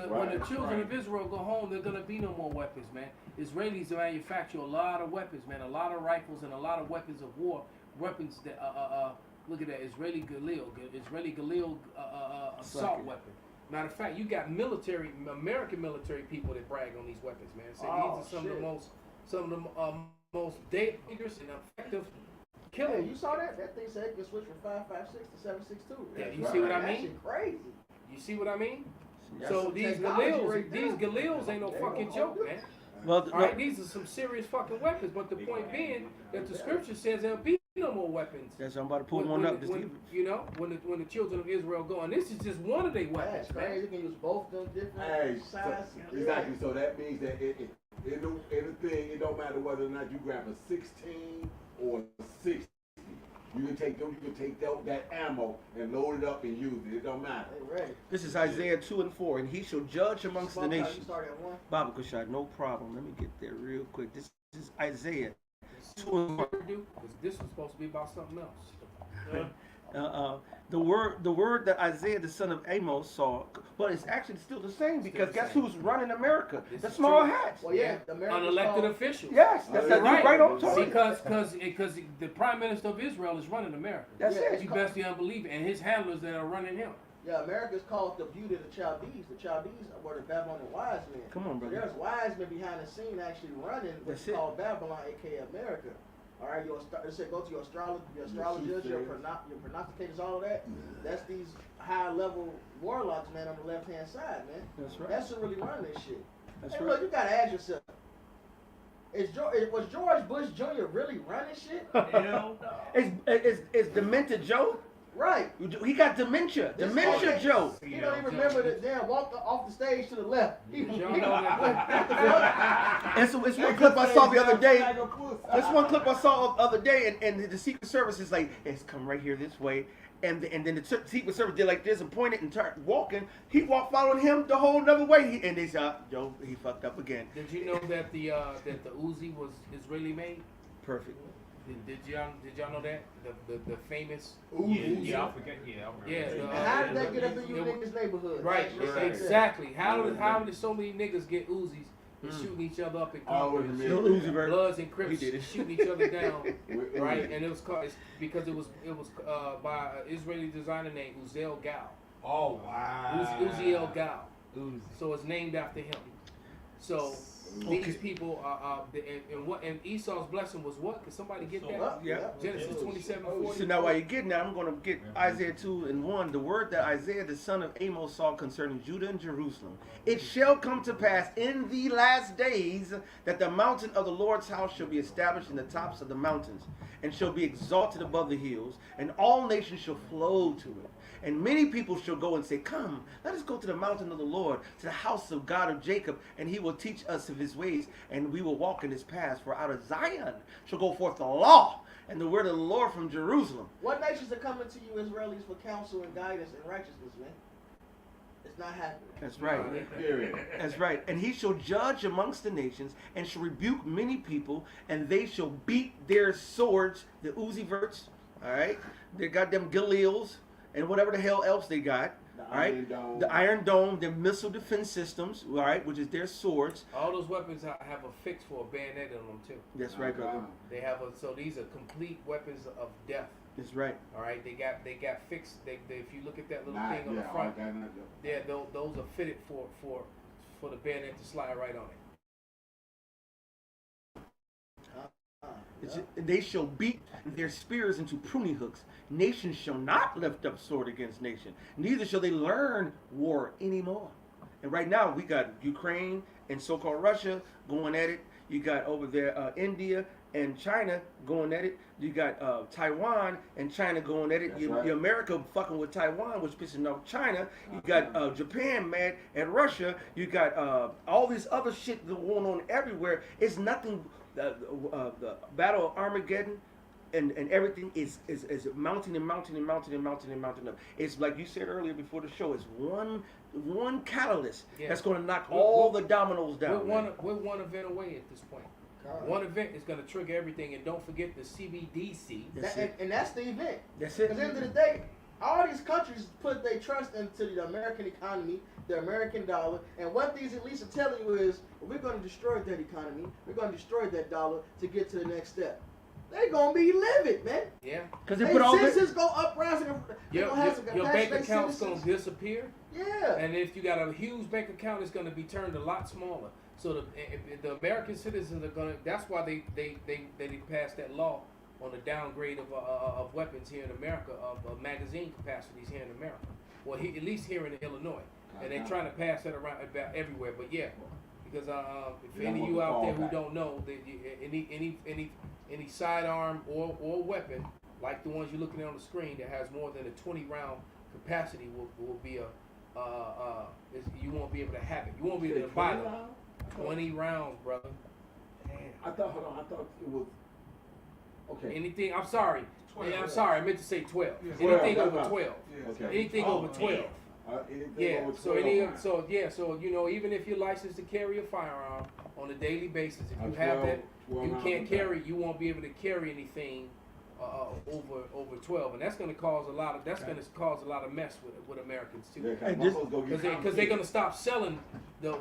Right, children right. of Israel go home, there's gonna be no more weapons, man. Israelis manufacture a lot of weapons, man, a lot of rifles and a lot of weapons of war, weapons that look at that Israeli Galil assault it. weapon. Matter of fact, you got American military people that brag on these weapons, man. Say Oh, these are some shit. of the most dangerous and effective Hey, killers. you saw that? That thing said it can switch from 5.56 to 7.62. Yeah, you That's see what right. I That mean? shit crazy. You see what I mean? That's So some these technology Galils, right there. these Galils ain't no They fucking gonna joke, hold man. it. Well, All right, these are some serious fucking weapons. But the point being that the scripture says there'll be no more weapons. that's I'm about to pull When- one when up. the- Just when, you know, when the children of Israel go, and this is just one of their weapons, That's man. crazy. You can use both them different Hey, sizes. exactly. So that means that it don't matter whether or not you grab a 16 or a 60. You can take that ammo and load it up and use it. It don't matter. They ready. This is Isaiah 2:4, and he shall judge amongst the Smoke, how you nations. start at 1? Baba Kushad, no problem. Let me get there real quick. This is Isaiah. See what you ever do? 'Cause this was supposed to be about something else. The word that Isaiah the son of Amos saw, but it's actually still the same because the guess same. who's running America? This The is small true. hats. Well, yeah, the Americans Unelected called- officials. Yes, that's You're you're right. right on target. Because the prime minister of Israel is running America. That's Yeah, it. You best be unbelieving, and his handlers that are running him. Yeah, America's called the beauty of the Chaldees. The Chaldees were the Babylonian wise men. Come on, So brother. there's wise men behind the scene actually running what's That's it. called Babylon, aka America. All right, it said go to your astrologers, your prognosticators, all of that. That's these high level warlocks, man, on the left hand side, man. That's right. That's who really running this shit. That's Hey, right. look, you gotta ask yourself: was George Bush Jr. really running shit? Hell no. It's demented Joe. Right. He got dementia. This Dementia fucking- Joe. You don't even remember the damn walk off the stage to the left. You know that- And so it's one clip I saw the other day. That's one clip I saw the other day, and the Secret Service is like, it's come right here this way. And then the Secret Service did like this and pointed and turned walking. He walked following him the whole other way. And they said, Joe, he fucked up again. Did you know that the Uzi was Israeli made? Perfect. Did y'all know that the famous Yeah, I forget. Yeah, I remember. yeah And how did that get up in you niggas' neighborhood? right Just like that. exactly how did so many niggas get Uzis and Mm. shooting each other up in Always Congress, remember. Lil Uzi Vert. Bloods and He Crips did it. shooting each other down, We- right? And it was because it was by an Israeli designer named Uziel Gal. Oh wow. Uziel Gal. Uzi. So it's named after him. So these people are and Esau's blessing was what? Could somebody get that? Well, Yeah. Genesis 27:40. So now while you're getting that, I'm going to get Isaiah 2:1. The word that Isaiah the son of Amos saw concerning Judah and Jerusalem. It shall come to pass in the last days that the mountain of the Lord's house shall be established in the tops of the mountains, and shall be exalted above the hills, and all nations shall flow to it. And many people shall go and say, come, let us go to the mountain of the Lord, to the house of God of Jacob, and he will teach us of his ways, and we will walk in his paths. For out of Zion shall go forth the law and the word of the Lord from Jerusalem. What nations are coming to you, Israelis, for counsel and guidance and righteousness, man? It's not happening. That's right. Period. That's right. And he shall judge amongst the nations, and shall rebuke many people, and they shall beat their swords, the Uzi Verts, all right? They got them Galils, and whatever the hell else they got, The all right? Iron Dome. The Iron Dome, their missile defense systems, all right, which is their swords. All those weapons have a fix for a bayonet on them too. That's right, brother. They have so these are complete weapons of death. That's right. All right, they got fixed. They if you look at that little Nah, thing on the yeah, front, all that, yeah, those are fitted for the bayonet to slide right on it. They shall beat their spears into pruning hooks. Nation shall not lift up sword against nation. Neither shall they learn war anymore. And right now we got Ukraine and so-called Russia going at it. You got over there India and China going at it. You got Taiwan and China going at it. That's right. America fucking with Taiwan, which pissing off China. You got Japan mad at Russia. You got all this other shit going on everywhere. It's nothing. The Battle of Armageddon and everything is mounting and mounting and mounting and mounting and mounting up. It's like you said earlier before the show. It's one catalyst that's going to knock all the dominoes down. We're one event away at this point. One event is going to trigger everything, and don't forget the CBDC. That's it. And that's the event. That's it. Because at the end of the day, All these countries put their trust into the American economy, the American dollar, and what these elites are telling you is, we're going to destroy that economy, we're going to destroy that dollar to get to the next step. They gonna be livid, man. Yeah. Because they put all this. Citizens go uprising. Your bank account's gonna disappear. Yeah. And if you got a huge bank account, it's gonna be turned a lot smaller. So the American citizens are gonna. That's why they passed that law on the downgrade of weapons here in America, of magazine capacities here in America. Well, at least here in Illinois, and they're trying to pass that around about everywhere. But yeah, because if any of you out there who don't know, any sidearm or weapon like the ones you're looking at on the screen that has more than a 20 round capacity will be you won't be able to have it. You won't be able to buy them. 20 rounds, brother. Damn. I thought it was. Okay. Anything, I'm sorry. 12. I'm sorry, I meant to say 12. Yeah, Anything 12, over 12. Okay. Anything over 12. Anything over 12. So you know, even if you're licensed to carry a firearm on a daily basis, if you 12 have that, you rounds can't of carry. You won't be able to carry anything over 12, and that's going to cause a lot of mess with Americans too. Because they're going to stop selling the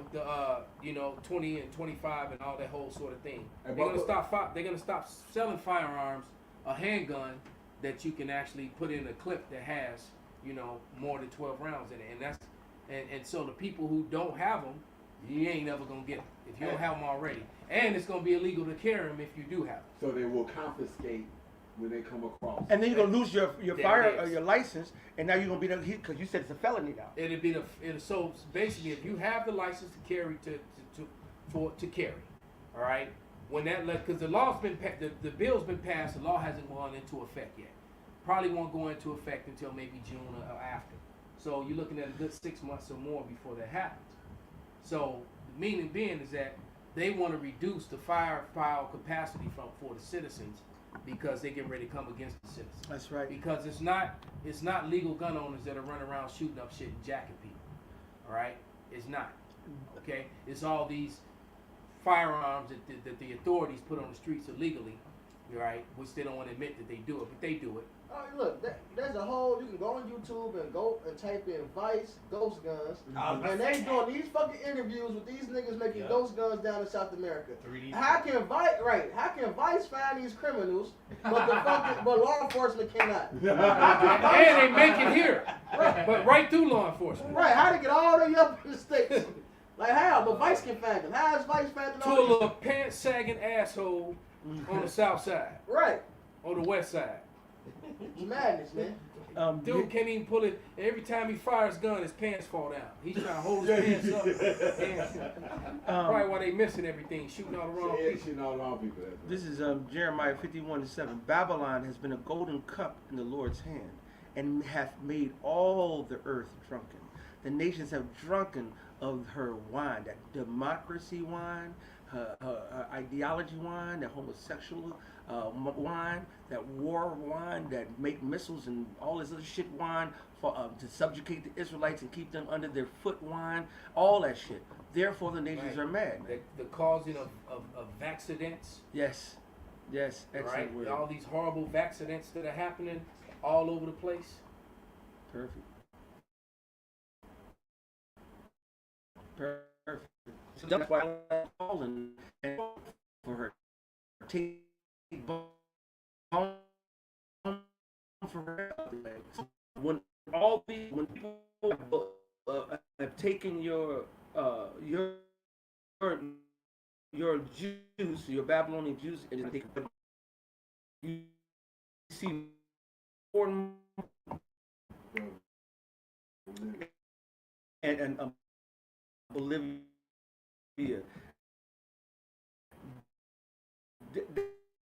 20 and 25 and all that whole sort of thing. They're going to stop selling firearms, a handgun that you can actually put in a clip that has more than 12 rounds in it, and so the people who don't have them, you ain't never gonna get them if you don't have them already, and it's gonna be illegal to carry them if you do have them. So they will confiscate when they come across. And then you're gonna lose your your license, and now you're gonna be because you said it's a felony now. So basically, if you have the license to carry to carry, all right, when that because the law's been the bill's been passed, the law hasn't gone into effect yet. Probably won't go into effect until maybe June or after. So you're looking at a good 6 months or more before that happens. So the meaning being is that they want to reduce the firepower capacity for the citizens because they get ready to come against the citizens. That's right. Because it's not legal gun owners that are running around shooting up shit and jacking people. All right, it's not. Okay, it's all these firearms that the authorities put on the streets illegally, right? Which they don't want to admit that they do it, but they do it. Oh, look, there's a whole. You can go on YouTube and type in Vice Ghost Guns, and they doing these fucking interviews with these niggas making ghost guns down in South America. 3D. How can Vice find these criminals, but law enforcement cannot? And they make it here, but right through law enforcement. Right? How to get all the way up in the states? Like how? But Vice can find them. How is Vice finding To a all these? little pants sagging asshole on the south side Right. or the west side. It's madness, man. Dude can't even pull it. Every time he fires gun, his pants fall down. He's trying to hold his pants up. And probably why they missing everything, shooting all the wrong people. Shooting all the wrong people. This is Jeremiah 51:7. Babylon has been a golden cup in the Lord's hand, and hath made all the earth drunken. The nations have drunken of her wine, that democracy wine, her ideology wine, that homosexual wine, that war wine, that make missiles and all this other shit wine for to subjugate the Israelites and keep them under their foot wine, all that shit. Therefore, the nations are mad. The causing of accidents. Yes, excellent Right. word. All these horrible accidents that are happening all over the place. Perfect. So that's why I'm calling for her. Take for her. When people have taken your juice, your Babylonian juice, and you see more and Bolivia.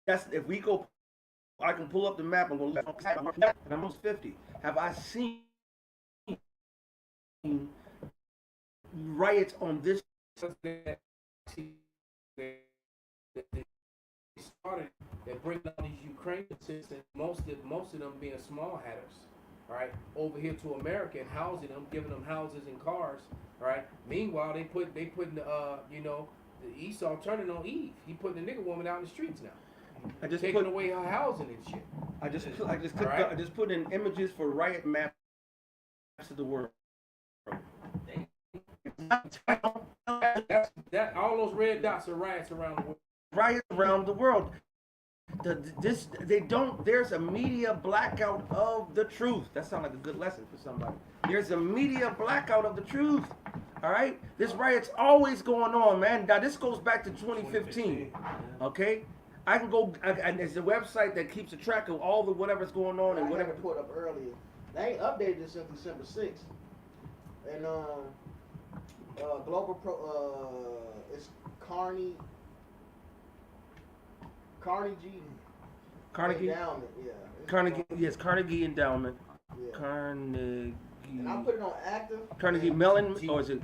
That's if we go. I can pull up the map and go. I'm almost 50. Have I seen riots on this? They started. They're bringing all these Ukrainians, and most of them being small hatters, right, over here to America and housing them, giving them houses and cars, right. Meanwhile, they putting the Esau turning on Eve. He putting the nigger woman out in the streets now. I just taking put away her housing and shit. I just clicked Right. I just put in images for riot maps of the world. That all those red dots are riots around the world. Riots around the world. There's a media blackout of the truth. That sounds like a good lesson for somebody. There's a media blackout of the truth. All right? This riot's always going on, man. Now, this goes back to 2015. Okay? I can go, and there's a website that keeps a track of all the whatever's going on and I whatever. had it put up earlier. They ain't updated it since December 6th. And Global it's Carnegie Endowment, yeah. Carnegie Endowment. Yeah. Carnegie. And I put it on active. Carnegie and Mellon, or is it?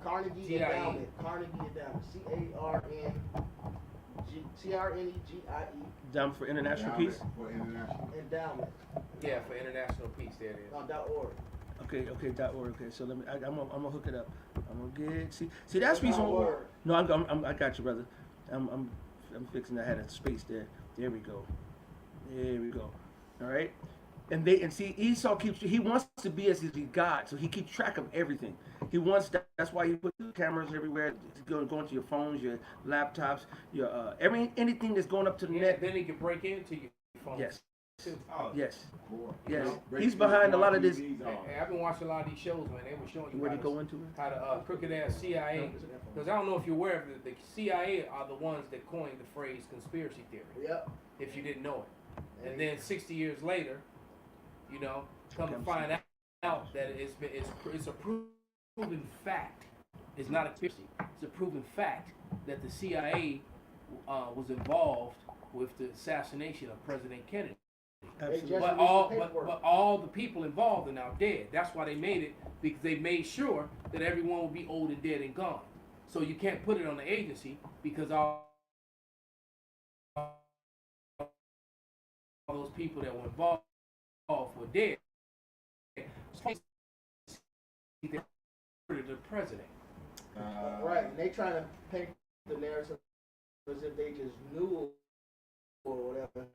Carnegie GIE. Endowment. Carnegie Endowment. CRNEGIE. Down for international peace. For international. Endowment. Yeah, for international peace, there it is. .org. Okay, .org. Okay, so let me. I'm gonna hook it up. I'm gonna get. See, that's the reason. .org. No, I got you, brother. I'm fixing. I had a space there. There we go. All right. And see, Esau he wants to be as God, so he keeps track of everything. He wants that. That's why he put the cameras everywhere, going to your phones, your laptops, your anything that's going up to the net. Then he can break into your phone. Yes. Too. Yes. Cool. Yes. Break He's these behind a lot of this. TVs Hey, off. I've been watching a lot of these shows, man. They were showing you Where how they to, go into it? how the crooked ass CIA. Because I don't know if you're aware of it, the CIA are the ones that coined the phrase conspiracy theory. Yep. If you didn't know it, and then 60 years later, you know, come to find out that it's a proven fact. It's not a conspiracy. It's a proven fact that the CIA was involved with the assassination of President Kennedy. Absolutely. But all the people involved are now dead. That's why they made it, because they made sure that everyone would be old and dead and gone. So you can't put it on the agency because all those people that were involved were dead. So the president. Right, and they trying to paint the narrative as if they just knew or whatever.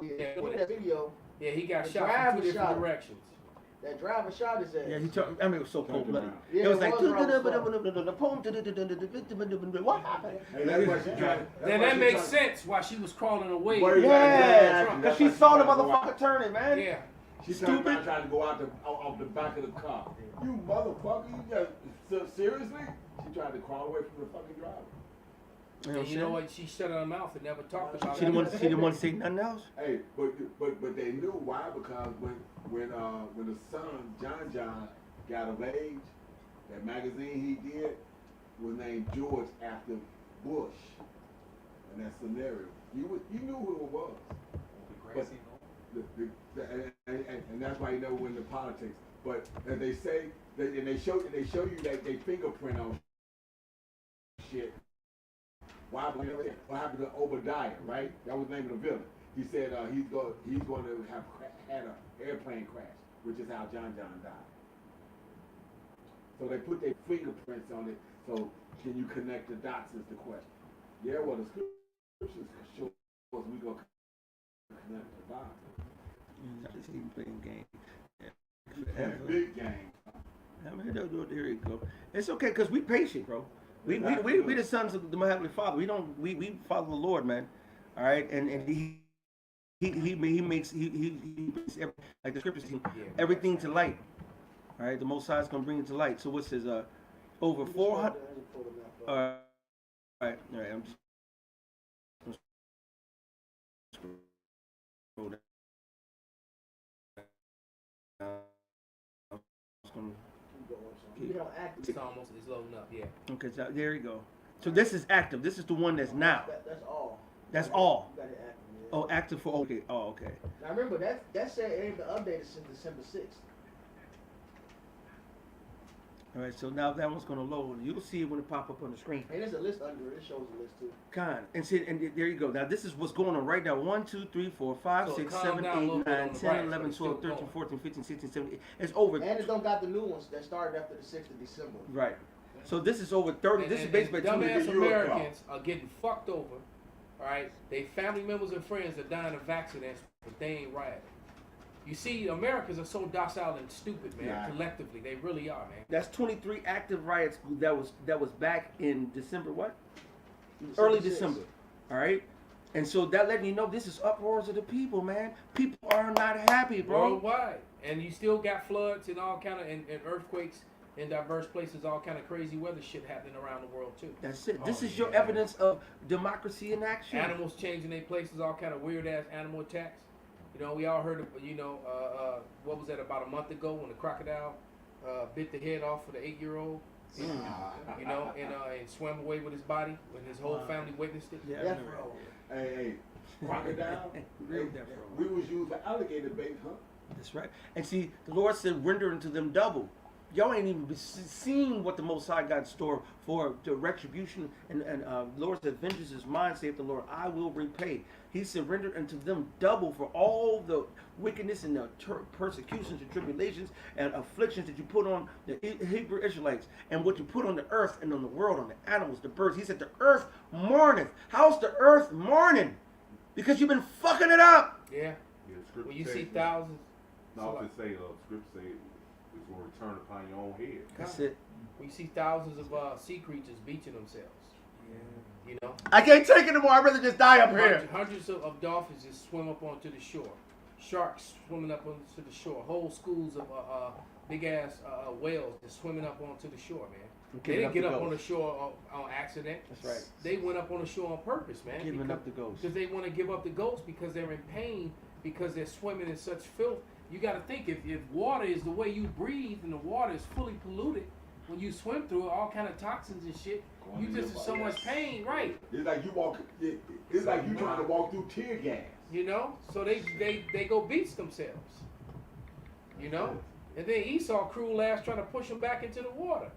Yeah, that video, Yeah, he got The shot driver from two different shot. directions. that driver shot his ass. Yeah, he talked. I mean, it was so cold blooded. Yeah, It was it like was wrong what happened? Hey, that's what she tried. Then that makes sense why she was crawling away. Where you Yeah, Trump. because she saw the motherfucker turning, man. Yeah. She Stupid. tried to go out off the back of the car. You motherfucker, you just seriously? She tried to crawl away from the fucking driver. And you know what? She shut her mouth and never talked about She it. didn't want to say nothing else. Hey, but they knew why, because when the son John got of age, that magazine he did was named George after Bush, and that scenario. You knew who it was. And that's why you never went into politics. But as they say, they show you that they fingerprint on shit. Why? What happened to Obadiah? Right? That was the name of the villain. He said he's going to have had an airplane crash, which is how John died. So they put their fingerprints on it. So can you connect the dots? Is the question. Yeah, well the scriptures show us we gonna connect the dots. Just even playing game. Big game. I mean, there you go. It's okay because we patient, bro. We the sons of the Heavenly Father. We follow the Lord, man. All right, and he makes like the scriptures everything to light. All right, the Most High is gonna bring it to light. So what's his over 400? All right. I'm just scroll down. It's almost, it's loading up, yeah. Okay, so there you go. So this is active. This is the one that's now. That's all. That's all. You got it active, yeah. Oh, active for okay. Oh, okay. Now remember that said it ain't been updated since December 6th. All right. So now that one's gonna load. You'll see it when it pop up on the screen. And there's a list under it. It shows a list too. And see, and there you go. Now this is what's going on right now. 1, 2, 3, 4, 5, So 6, calm 7, down a 8, little 9, bit on the 10, right, 11, but 12, it's still 13, going. 14, 15, 16, 17. It's over. And it don't got the new ones that started after the 6th of December. Right. So this is over 30. This is basically dumbass 2 Americans are getting fucked over, All right, they family members and friends are dying of accidents, but they ain't rioting. You see, Americans are so docile and stupid, man. Yeah. Collectively, they really are, man. That's 23 active riots that was back in December what? Early December. All right. And so that letting you know this is uproars of the people, man. People are not happy, bro. Worldwide, and you still got floods and all kind of and earthquakes in diverse places, all kind of crazy weather shit happening around the world too. That's it. This is your evidence of democracy in action. Animals changing their places, all kind of weird ass animal attacks. You know, we all heard of, what was that about a month ago when the crocodile bit the head off of the 8-year-old, you know, and swam away with his body when his whole family witnessed it. Yeah, I Yeah. remember. Hey, crocodile. Real Hey, death row. we was used for alligator bait, huh? That's right. And see, the Lord said, render unto them double. Y'all ain't even seen what the Most High got in store for the retribution. And Lord said, vengeance is mine, saith the Lord, I will repay. He said, render unto them double for all the wickedness and the persecutions and tribulations and afflictions that you put on the Hebrew Israelites and what you put on the earth and on the world, on the animals, the birds. He said, the earth mourneth. How's the earth mourning? Because you've been fucking it up. Yeah. Yeah, scripture When you says see that. thousands. No, I'll just say, scripture say it's going to return upon your own head. That's it. We see thousands of sea creatures beaching themselves. You know, I can't take it anymore. I'd rather just die up here. hundreds of dolphins just swim up onto the shore. Sharks swimming up onto the shore. Whole schools of big ass whales just swimming up onto the shore, man. They didn't get up on the shore on accident. That's right. They went up on the shore on purpose, man. Giving up the ghost. Because they want to give up the ghost because they're in pain because they're swimming in such filth. You got to think if water is the way you breathe and the water is fully polluted, when you swim through it, all kind of toxins and shit, you just in so much pain, right? It's like you walk. It's like you trying to walk through tear gas. You know, so they go beach themselves. You know, and then Esau cruel ass trying to push them back into the water.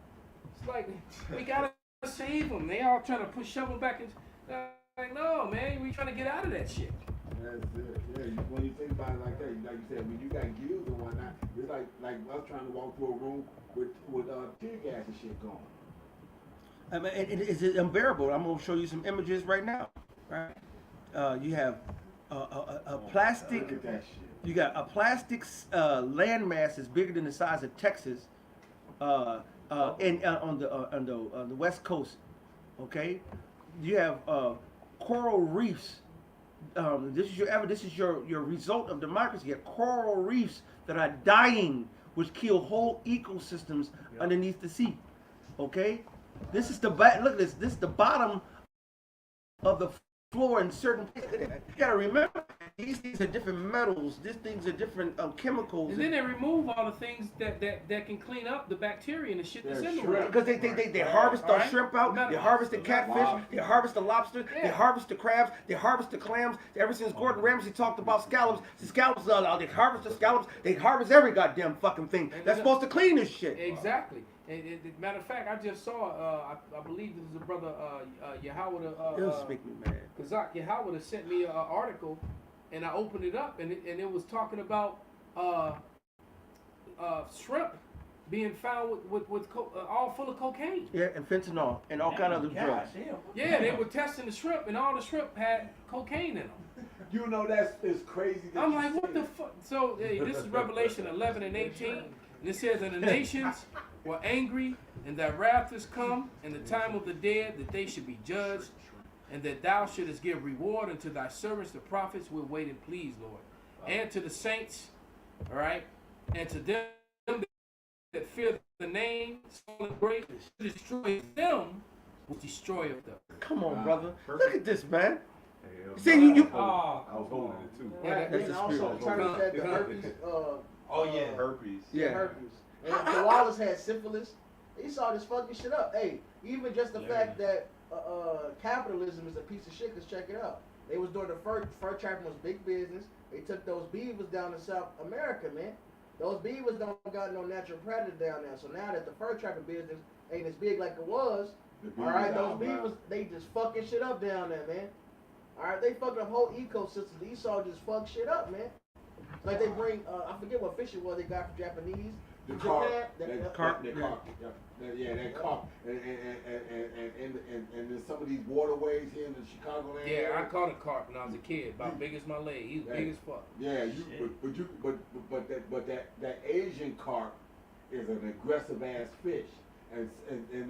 It's like we gotta save them. They all trying to shove them back into. Like no, man, we trying to get out of that shit. That's it. Yeah, when you think about it like that, like you said, when you got gills and whatnot, it's like us trying to walk through a room with tear gas and shit going. I mean, it's unbearable. I'm gonna show you some images right now. Right? You have a plastic. Look at that shit. You got a plastic landmass that's bigger than the size of Texas, on the west coast. Okay, you have coral reefs. This is your result of democracy. You have coral reefs that are dying, which kill whole ecosystems underneath the sea. Okay, this is the look at this. This is the bottom of the floor in certain places. You gotta remember, these things are different metals. These things are different chemicals. And then they remove all the things that can clean up the bacteria and the shit that's in the water. Because they harvest the shrimp out, they harvest the catfish, they harvest the lobster, they harvest the crabs, they harvest the clams. Ever since Gordon Ramsay talked about scallops, they harvest the scallops, they harvest every goddamn fucking thing. That's supposed to clean this shit. Exactly. Matter of fact, I just saw, I believe this is a brother, Yahweh, It'll make me mad. Kazak Yahweh sent me an article, and I opened it up, and it was talking about shrimp being found with all full of cocaine. Yeah, and fentanyl and all kind of other drugs. Yeah, they were testing the shrimp, and all the shrimp had cocaine in them. You know it's crazy. I'm like, what the fuck? So hey, this is Revelation 11 and 18, and it says, "And the nations were angry, and that wrath is come, and the time of the dead, that they should be judged, and that thou shouldest give reward unto thy servants, the prophets, will wait and please, Lord, and to the saints, all right, and to them that fear the name, small and great, to destroy them, will destroy of them." Come on, brother. Look at this, man. Hell See, no. you I was holding it too. Yeah, that's the And also spirit. turns that the herpes. Oh yeah, herpes. Yeah. Herpes. And the Wallace had syphilis. He saw this fucking shit up. Hey, even just the fact that capitalism is a piece of shit. Cause check it out. They was doing the fur trapping was big business. They took those beavers down to South America, man. Those beavers don't got no natural predator down there. So now that the fur trapping business ain't as big like it was, all right, those beavers they just fucking shit up down there, man. All right, they fucking up whole ecosystems. Esau just fuck shit up, man. Like they bring, I forget what fish it was they got from Japanese. The Japan, carp, that carp, yeah. that carp, and then some of these waterways here in the Chicagoland. Yeah, I area. caught a carp when I was a kid, about big as my leg. He was big as fuck. Yeah, but that Asian carp is an aggressive ass fish, and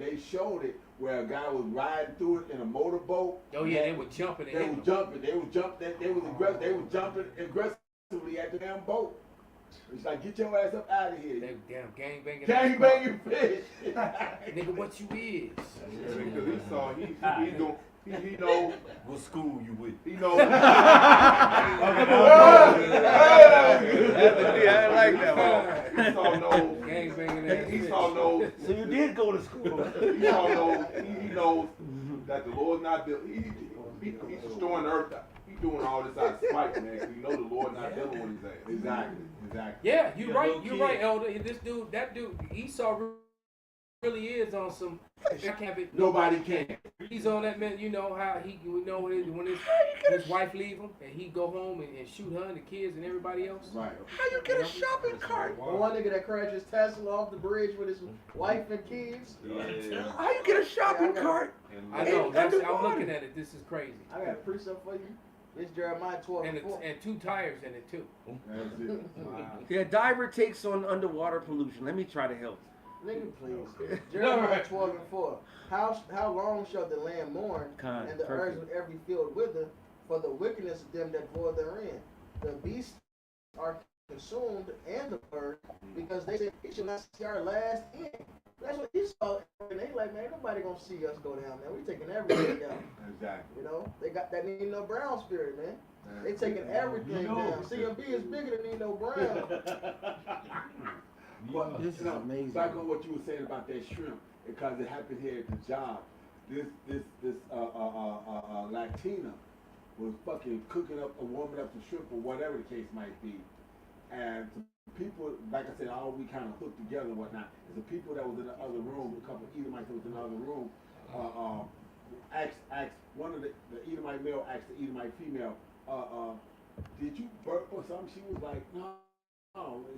they showed it where a guy was riding through it in a motorboat. Oh yeah, they were jumping. They was jumping. They was jumping aggressively at the damn boat. It's like, get your ass up out of here. They damn gang banging. Gang banging fish. Nigga, what you is? Because he saw, he know What school you with? he know. Yeah, I like that one. He saw no. Gang banging ass He bitch. saw no. So you did go to school. He saw no. He knows that the Lord's not. He's destroying the earth. He's doing all this out of spite, man. 'Cause you know the Lord not dealing with his ass. Exactly. Yeah, you're Yeah, right. little You're kid. right, Elder. And this dude, that dude, Esau really is on some. I can't be, Nobody can. He's on that man. You know how he, you know when his wife leave him and he go home and shoot her and the kids and everybody else. Right. How you get a shopping cart? The one nigga that crashed his Tesla off the bridge with his wife and kids. Yeah. How you get a shopping Yeah, I got- cart? I know. And That's, I'm underwater. looking at it. This is crazy. I got a precept for you. It's Jeremiah 12 And and 4. and 2 tires in it too. That's it. Wow. Yeah, diver takes on underwater pollution. Let me try to help. Nigga, please. Jeremiah 12 and 4. How long shall the land mourn, Kind, and the earth with every field wither, for the wickedness of them that dwell therein? The beasts are consumed, and the bird, because they said, "It shall not see our last end." That's what he saw. And they like, man, nobody gonna see us go down, man. We taking everything down. Exactly. You know, they got that Nino Brown spirit, man. They taking everything down. CMB is bigger than Nino Brown. But This is amazing. Back on what you were saying about that shrimp, because it happened here at the job. This Latina was fucking cooking up or warming up the shrimp or whatever the case might be, and people, like I said, all we kind of hooked together and whatnot. Is the people that was in the other room, a couple of Edomites that was in the other room, asked one of the Edomite male asked the Edomite female, did you burp or something? She was like, no.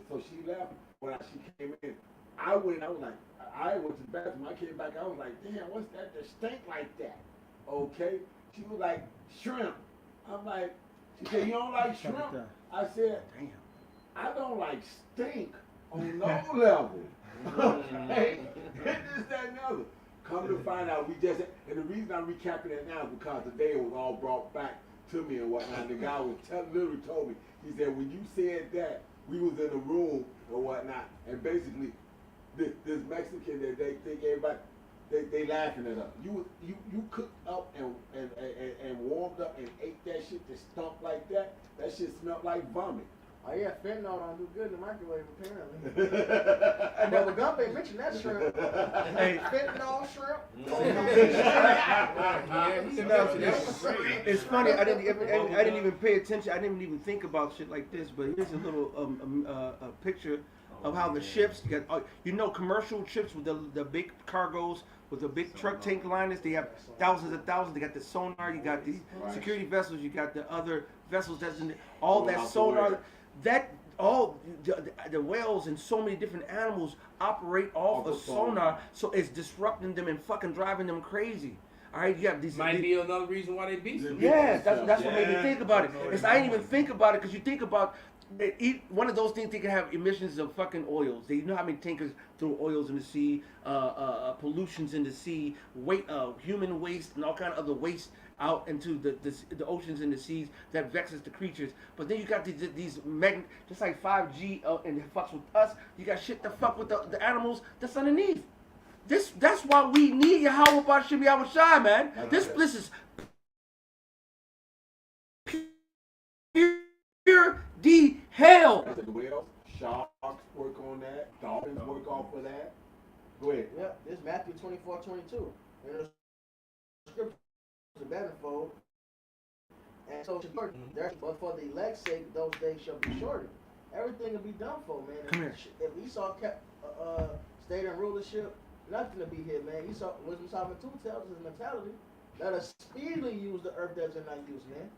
So she left. When she came in, I went to the bathroom. I came back. I was like, damn, what's that? That stink like that? Okay. She was like, shrimp. I'm like, she said, you don't like shrimp? I said, Damn. I don't like stink on no level. Okay? This, that, and the other. Come to find out, and the reason I'm recapping that now is because today it was all brought back to me and whatnot. The guy was literally told me, he said, when you said that, we was in a room or whatnot, and basically this Mexican that they think everybody they laughing at us. You cooked up and warmed up and ate that shit that stunk like that. That shit smelled like vomit. Oh yeah, fentanyl don't do good in the microwave apparently. And Double Gump ain't mentioned that shrimp. Hey. Fentanyl shrimp. It's funny. I didn't even pay attention. I didn't even think about shit like this. But here's a little a picture of how the ships. You got commercial ships with the big cargoes with the big truck tank liners. They have thousands and thousands. They got the sonar. You got the security vessels. You got the other vessels that's in all that sonar. That all the whales and so many different animals operate off of sonar, so it's disrupting them and fucking driving them crazy. All right, you got these. Might be another reason why they beat you. Yeah, that's what made me think about it. I didn't even think about it because you think about one of those things. They can have emissions of fucking oils. They know how many tankers throw oils in the sea, pollutions in the sea, human waste and all kind of other waste out into the oceans and the seas that vexes the creatures. But then you got these just like 5G and it fucks with us. You got shit that fuck with the animals that's underneath. That's why we need Yahweh Bashim Yahweh Shai, man. This is pure the hell. The whales, sharks work on that. Dolphins work off of that. Go ahead. Yep, this Matthew 24:22. And the scripture is a manifold. And so but for the elect's sake, those days shall be shortened. Everything will be done for, man. Come here. If Esau kept stayed in rulership, nothing to be here, man. Esau, Wisdom Solomon 2 tells us his mentality. Let us speedily use the earth that's in our use, man.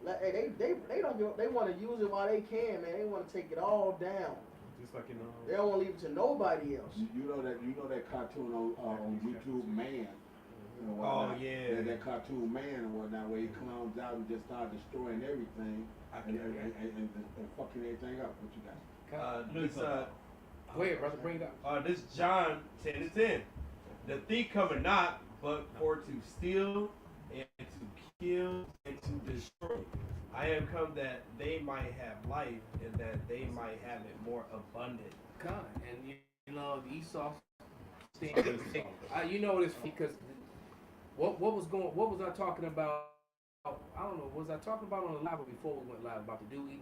They don't give, they want to use it while they can, man. They want to take it all down. Just like in They don't want to leave it to nobody else. You know that cartoon on YouTube, Man. You know, Oh, whatnot. yeah. That cartoon Man and whatnot, where he clowns out and just start destroying everything and fucking everything up. What you got? Go ahead, brother, bring it up. This John 10:10. The thief cometh not, but for to steal and to kill and to destroy. I am come that they might have life and that they might have it more abundant. God, and you know Esau. You know this because what was I talking about? I don't know. Was I talking about on the live or before we went live about the dude eating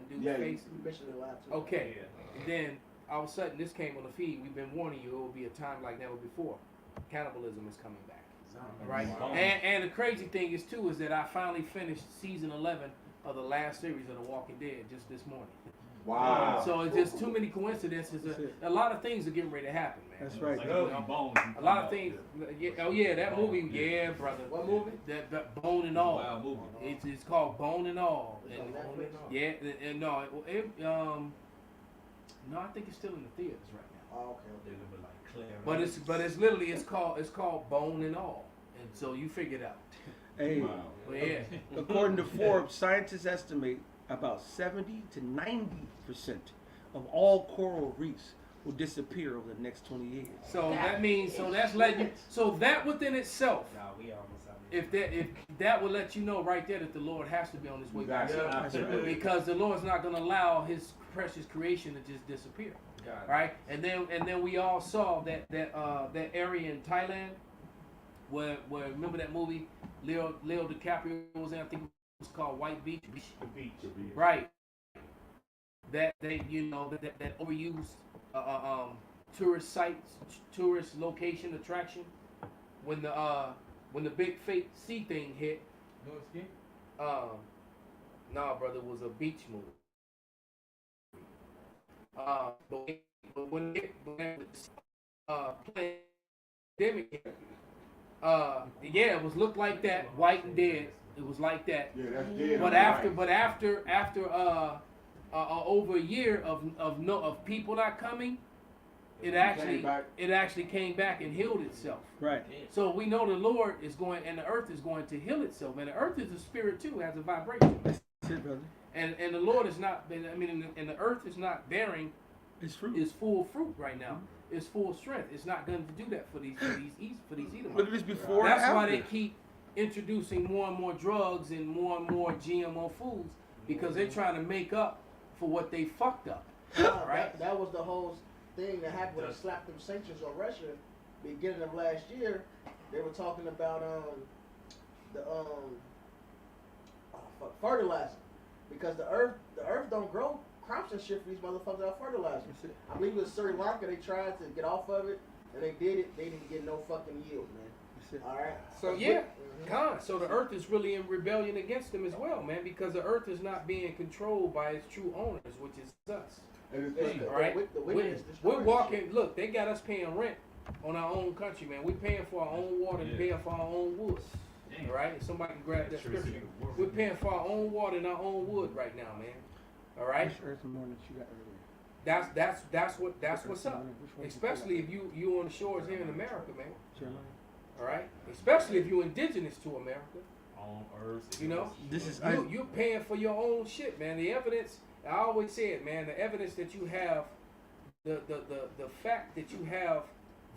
the dude's face? You mentioned it live too. Okay. And then all of a sudden this came on the feed. We've been warning you it will be a time like never before. Cannibalism is coming back. Right? Wow. And the crazy thing is too is that I finally finished season 11 of the last series of The Walking Dead just this morning. Wow. So it's just too many coincidences. A lot of things are getting ready to happen, man. That's right. You know, a lot of things. Yeah, oh yeah, that movie. Yeah, brother. What movie? That Bone and All. Wow, movie. It's called Bone and All. It's on Netflix? Yeah, and no, no, I think it's still in the theaters right now. Oh, okay. But it's literally it's called Bone and All, and so you figure it out. Hey, But yeah, according to Forbes, scientists estimate about 70 to 90% of all coral reefs will disappear over the next 20 years. so that means that's letting you. So that within itself, if that will let you know right there that the Lord has to be on his way back. That's right. Because the Lord's not going to allow His precious creation to just disappear, right? And then we all saw that area in Thailand, where remember that movie Leo DiCaprio was in? I think it was called White Beach. Right. That they that overused tourist sites, tourist location attraction when the big fake sea thing hit. Nah, brother, it was a beach movie. But when pandemic hit, yeah, it was looked like that, white and dead. It was like that. Yeah, that's dead. But after over a year of people not coming, it actually came back and healed itself. Right. So we know the Lord is going, and the earth is going to heal itself. And the earth is a spirit too, has a vibration. That's it, brother. And the Lord is not, and the earth is not bearing It's fruit. its full fruit right now. It's full strength. It's not going to do that for these Edomites. Look at this before That's and why after. they keep introducing more and more drugs and more GMO foods, because they're trying to make up for what they fucked up. Right? That was the whole thing that happened when they slapped them sanctions on Russia beginning of last year. They were talking about fertilizer, because the earth don't grow crops and shit for these motherfuckers out fertilizer. I believe it was Sri Lanka. They tried to get off of it and they did it. They didn't get no fucking yield, man. All right. So yeah, so the earth is really in rebellion against them as well, man, because the earth is not being controlled by its true owners, which is us. All Right? right. We're walking. Look, they got us paying rent on our own country, man. We're paying for our own water and paying for our own wood. All right. If somebody can grab that scripture. We're paying for our own water and our own wood right now, man. All right. Which earth more that you got earlier? That's what's up. Especially if you on the shores here in America, man. Jeremiah. All right. Especially if you're indigenous to America. on earth. You know, This is you're paying for your own shit, man. The evidence, I always say it, man. The evidence that you have, the fact that you have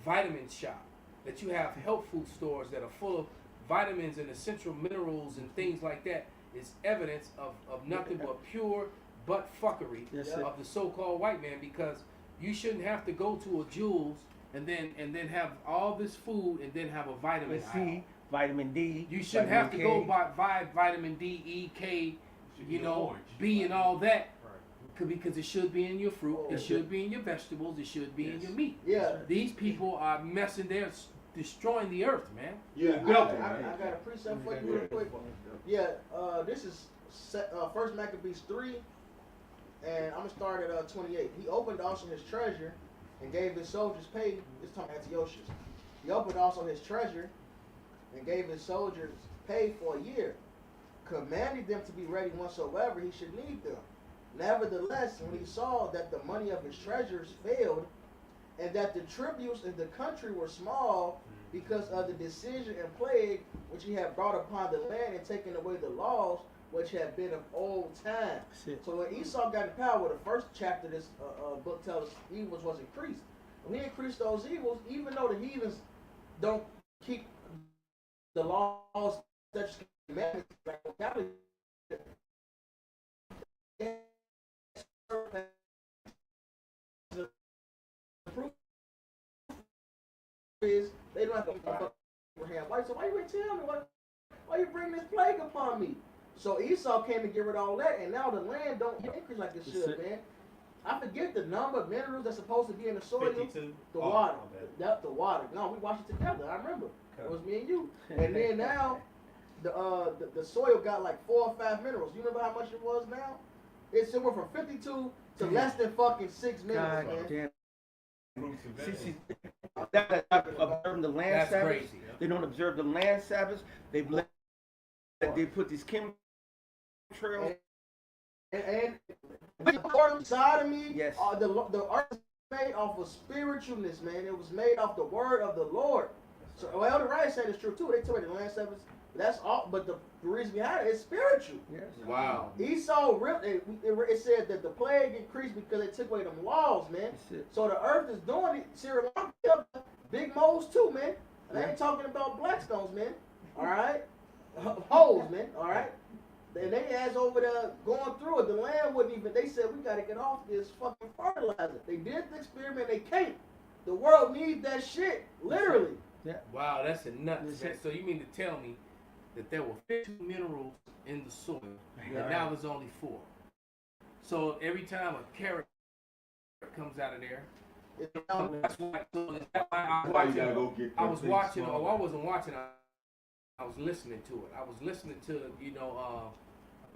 vitamin shop, that you have health food stores that are full of vitamins and essential minerals and things like that is evidence of nothing but pure butt fuckery of the so-called white man, because you shouldn't have to go to a Jewel's and then have all this food and then have a vitamin C, vitamin D. You shouldn't have to go buy vitamin D, E, K, B and all that, because it should be in your fruit, it should be in your vegetables, it should be in your meat. Yeah. They's people are messing, they're destroying the earth, man. Yeah, I got a precept for you real quick. Yeah, this is First Maccabees 3, and I'm gonna start at 28. He opened also his treasure and gave his soldiers pay. This time Antiochus. He opened also his treasure and gave his soldiers pay for a year, commanding them to be ready whatsoever he should need them. Nevertheless, when he saw that the money of his treasures failed, and that the tributes in the country were small because of the decision and plague which he had brought upon the land and taken away the laws which had been of old time. So when Esau got in power, the first chapter of this book tells us evils was increased. When he increased those evils, even though the heathens don't keep the laws, statutes, commandments, is they don't have to Abraham. So why you ain't tell me why you bring this plague upon me? So Esau came to get rid of all that, and now the land don't increase like it should, man. I forget the number of minerals that's supposed to be in the soil. 52? The water. The water. No, we watched it together. I remember. It was me and you. And then now the soil got like 4 or 5 minerals. You remember how much it was now? It's somewhere from 52 to less than fucking 6 minerals, man. See, that observing the land That's Sabbath. crazy. They don't observe the land Sabbath. They put these chemtrails. And sodomy, yes. The earth is made off of spiritualness, man. It was made off the word of the Lord. So, well, the right said it's true too. They told me the land Sabbath. That's all. But the reason behind it is spiritual. Yes. Wow. Esau, it said that the plague increased because they took away them laws, man. So the earth is doing it. Sri Lanka, big moles too, man. And I ain't talking about Blackstones, man. All right, holes, man. All right. And they ass over there going through it. The land wouldn't even. They said we got to get off this fucking fertilizer. They did the experiment. They can't. The world needs that shit, literally. Yeah. Wow, that's a nuts, man. So you mean to tell me that there were 52 minerals in the soil, and now there's only 4. So every time a carrot comes out of there, that's why. So that's why I was watching. Oh, I wasn't watching. I was listening to it. I was listening to a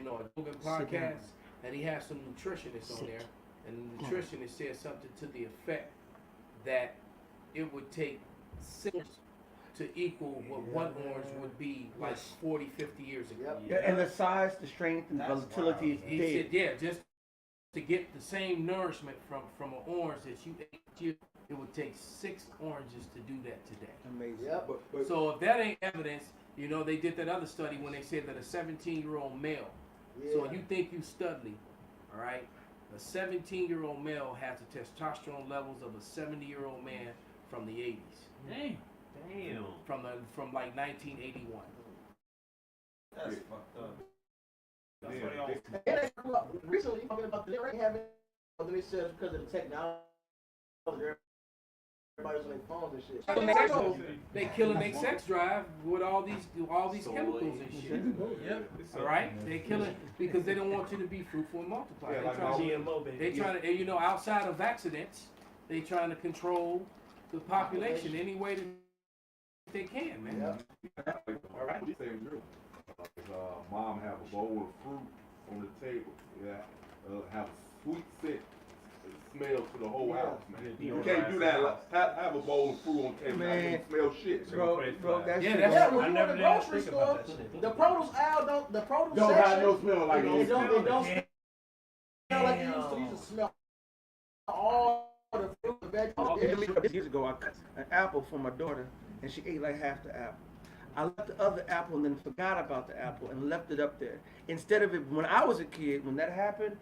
Logan podcast, and he has some nutritionists on there, and the nutritionist said something to the effect that it would take 6 to equal what one orange would be like 40, 50 years ago. Yeah, and the size, the strength, and the volatility is He big. said, just to get the same nourishment from an orange that you ate, it would take 6 oranges to do that today. Amazing. Yep. So if that ain't evidence, they did that other study when they said that a 17-year-old male. Yeah. So you think you studly, all right? A 17-year-old male has the testosterone levels of a 70-year-old man from the 80s. Damn. From like 1981. That's fucked up. That's And recently talking about they already having. Then they said because of the technology, everybody's on their phones and shit. They killing their sex drive with all these chemicals and shit. Yep. All right, they killing because they don't want you to be fruitful and multiply. Yeah, like GMO, baby. They trying to, outside of accidents, they trying to control the population any way that they can, man. Yep. All right. Mom have a bowl of fruit on the table. Yeah. Have a sweet scent smell to the whole house, man. You can't do that. Have a bowl of fruit on the table. Man. You smell shit. Bro, that shit. Yeah, Bro. when you in the grocery store, the produce aisle the produce Don't section, have no smell like it it. don't smell like it used to. You used to smell all the fruit and vegetables. Years ago, I cut an apple for my daughter, and she ate like half the apple. I left the other apple and then forgot about the apple and left it up there. Instead of it, when I was a kid, when that happened,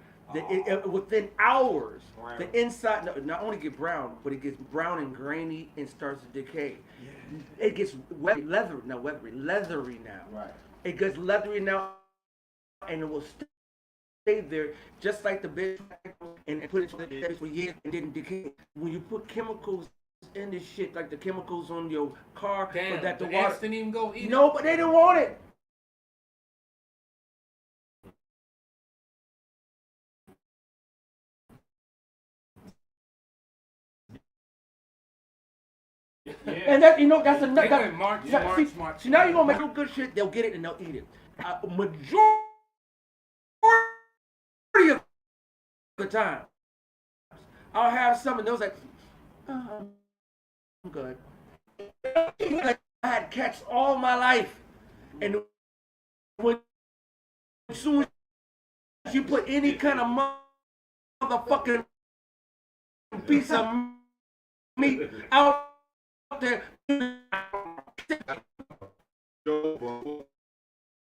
within hours, the inside not only get brown, but it gets brown and grainy and starts to decay. Yeah. It gets leathery now. Right. It gets leathery now, and it will stay there just like the bed and put it in the for years and didn't decay. When you put chemicals in this shit, like the chemicals on your car, Damn, so that the the water ants didn't even go eat No, but they didn't want it. Yeah. And that that's They another. went March. See, now you're gonna make real good shit. They'll get it and they'll eat it. Majority of the time, I'll have some and they'll like, I'm good. I had cats all my life, and as soon as you put any kind of motherfucking piece of meat out there.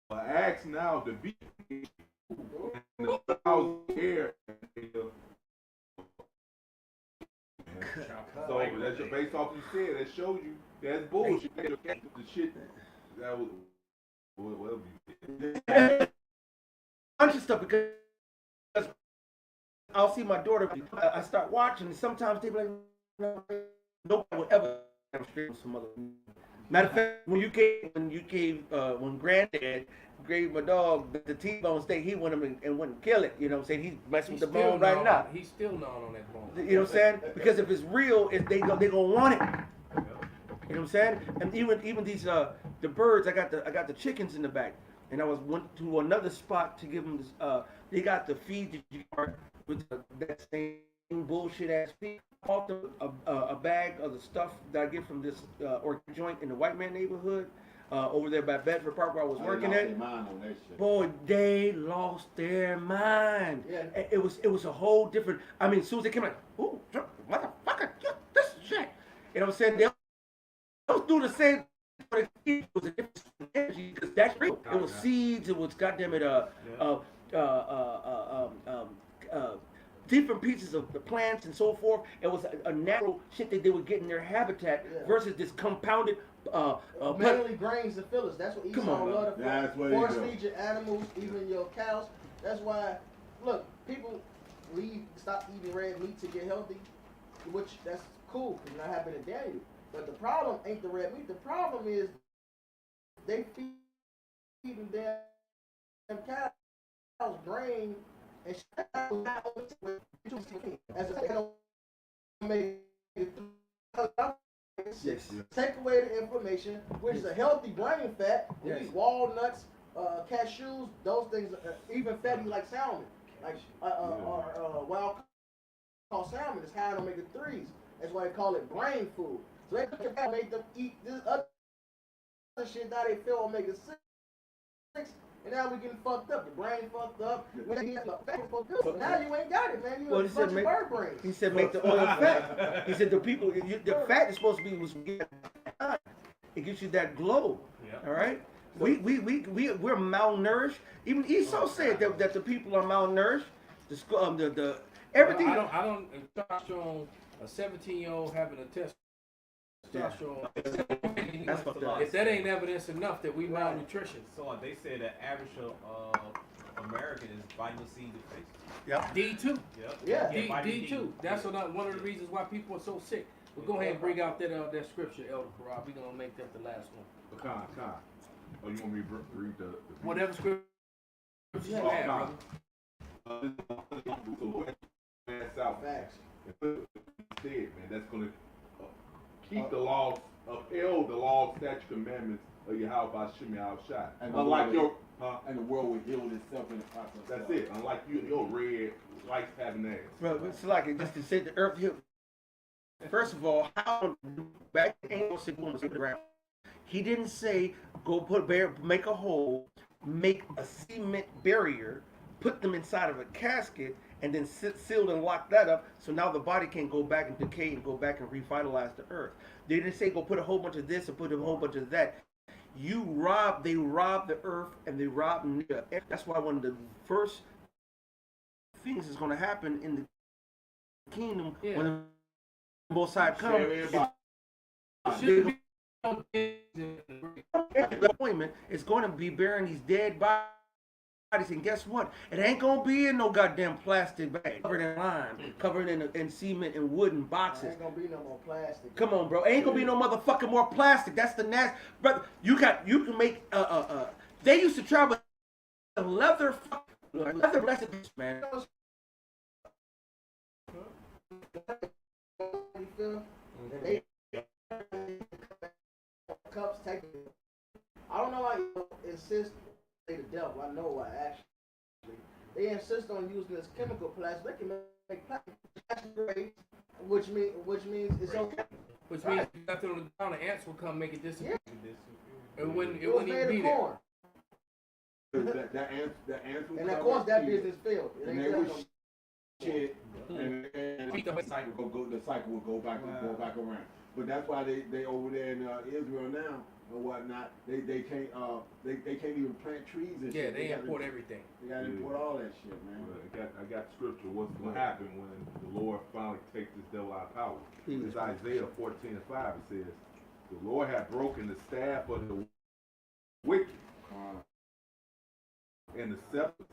But ask now the beat and the cows here. So that's just based off you said. That shows you that's bullshit. The shit that was whatever you said. Bunch of stuff because I'll see my daughter. I start watching, and sometimes they be like, nobody would ever demonstrate some other. Matter of fact, when Granddad gave my dog the T-bone steak, he went and went and kill it. You know what I'm saying? He's messing with the bone right now. He's still gnawing on that bone. You know what I'm saying? Because if it's real, they gonna want it. You know what I'm saying? And even these the birds, I got the chickens in the back, and I went to another spot to give them this. They got the feed with that same bullshit ass feed. Bought them a bag of the stuff that I get from this organic joint in the white man neighborhood over there by Bedford Park where I was working at. Boy, they lost their mind. Yeah. It was a whole different. I mean, as soon as they came like, ooh, motherfucker, this shit. You know what I'm saying? They'll do the same. But it was a different energy because that's real. It was seeds. It was goddamn it different pieces of the plants and so forth. It was a natural shit that they would get in their habitat versus this compounded. Mainly grains and fillers. That's what Esau loved. Force feed your animals, even your cows. That's why, look, people stop eating red meat to get healthy, which that's cool. It's not happening to Daniel. But the problem ain't the red meat. The problem is they feeding damn cows grain and shit. As if they don't make it through. Yes. Take away the inflammation, which is a healthy brain fat. We eat walnuts, cashews, those things, even fatty like salmon, like wild caught salmon is high in omega-3s. That's why they call it brain food. So they make them eat this other shit. Now they feel omega-6. And now we getting fucked up. The brain fucked up. Now you ain't got it, man. You a bunch of bird brains. He said make the oil fat. He said the the fat is supposed to be it gives you that glow. Yep. All right. We're malnourished. Even Esau said that the people are malnourished. The everything. I don't testosterone. A 17-year-old having a testosterone. That's fucked up. If that ain't evidence enough that we malnutrition. So they say the average American is vitamin C deficient. Yep. D2. Yep. Yeah. D2. That's one of the reasons why people are so sick. But go ahead and bring out that scripture, Elder Parag. We're gonna make that the last one. Khan. Oh, you want me to read the whatever scripture you have, brother. Facts. Instead, man, that's gonna keep the laws, upheld the law, statute, commandments of Yahweh Shimmy Shai. And unlike and the world will heal itself in the process. That's it. Unlike your red lights having ass. Bro, it's like it just to say the earth healed. First of all, how back in the ground? He didn't say go make a hole, make a cement barrier, put them inside of a casket, and then sealed and locked that up, so now the body can go back and decay and go back and revitalize the earth. They didn't say go put a whole bunch of this and put a whole bunch of that. They robbed the earth and they robbed. That's why one of the first things is going to happen in the kingdom when the Most High comes. Appointment is going to be burying these dead bodies. And guess what? It ain't gonna be in no goddamn plastic bag, covered in lime, covered in cement and wooden boxes. Ain't gonna be no more plastic. Come on, bro. Ain't gonna be no motherfucking more plastic. That's the nasty. Brother, you can make they used to travel leather blessed man. They cups take. I don't know why you insist. The devil. I know why actually. They insist on using this chemical plastic. They can make plastic grades, which means it's okay. Which means you got to on the ground, the ants will come make it disappear. Yeah. It wouldn't even be there. The ants and of course that business failed. And they were shit, and the cycle will go back and go back around. But that's why they over there in Israel now and whatnot. They can't even plant trees and Yeah, shit. they import everything. They gotta import all that shit, man. Well, I got scripture. What's going to happen when the Lord finally takes this devil out of power? It's Isaiah 14:5. It says, "The Lord hath broken the staff of the wicked, and the scepter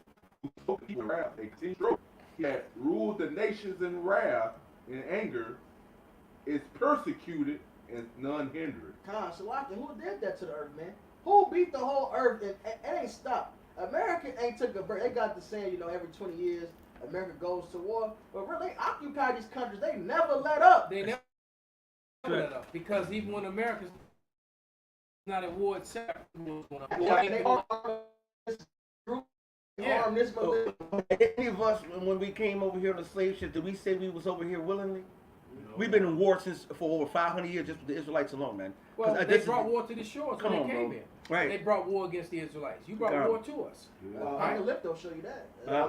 of people wrath a stroke. He hath ruled the nations in wrath, in anger, is persecuted, and none hindered." Salaki, who did that to the earth, man? Who beat the whole earth and it ain't stopped? America ain't took a break. They got the saying, you know, every 20 years America goes to war. But really, they occupy these countries. They never let up. They never let up. Because even when America's not at war itself, They arm this group, arm this mother. Any of us, when we came over here on the slave ship, did we say we was over here willingly? We've been in war for over 500 years just with the Israelites alone, man. Well, they brought war to the shores when they came here. Right. They brought war against the Israelites. You brought war to us. Unelected will show you that. I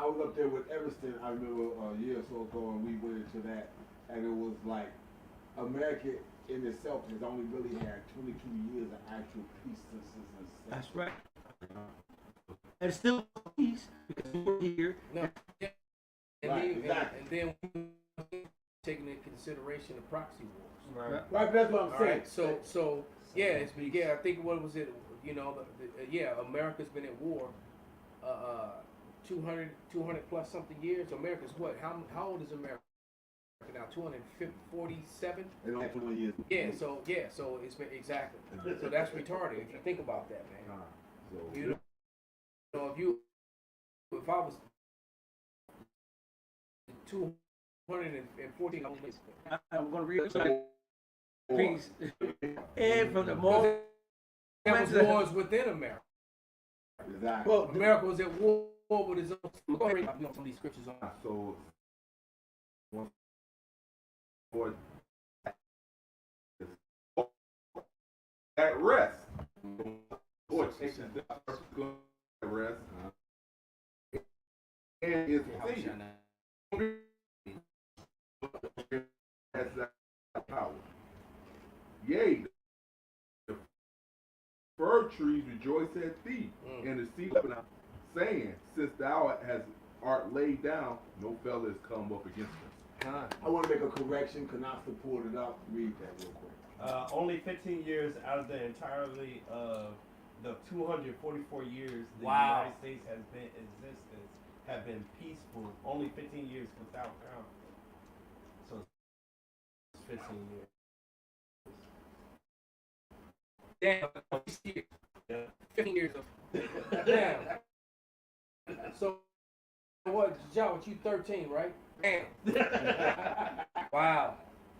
was up there with Everston, I remember a year or so ago, and we went into that, and it was like America in itself has only really had 22 years of actual peace since That's right. And still peace because we were here. No. Yeah. And, Right, exactly. and then taking into consideration the proxy wars. Right, but that's what I'm saying. Right. So yeah, I think what was it? You know, America's been at war 200 plus something years. America's what? How old is America now? 247. They don't have 21 years. So it's been exactly. So that's retarded if you think about that, man. You know, if I was 214, I'm going to read peace. And from the moment there was wars within America. Exactly. Well, America was at war with his own. Go ahead, you know, some of these scriptures on. So, for at rest, or takes that rest, and his seed has that power. Yea, the fir trees rejoice at thee, and the sea Lebanon, saying, since thou art laid down, no fellow has come up against us. I want to make a correction. Kanasta pulled it up. Read that real quick. Only 15 years out of the entirely of the 244 years the United States has been in existence have been peaceful. Only 15 years without conflict. So it's 15 years. Damn, Yeah. 15 years of damn. So what, John, you 13, right? Damn. Wow.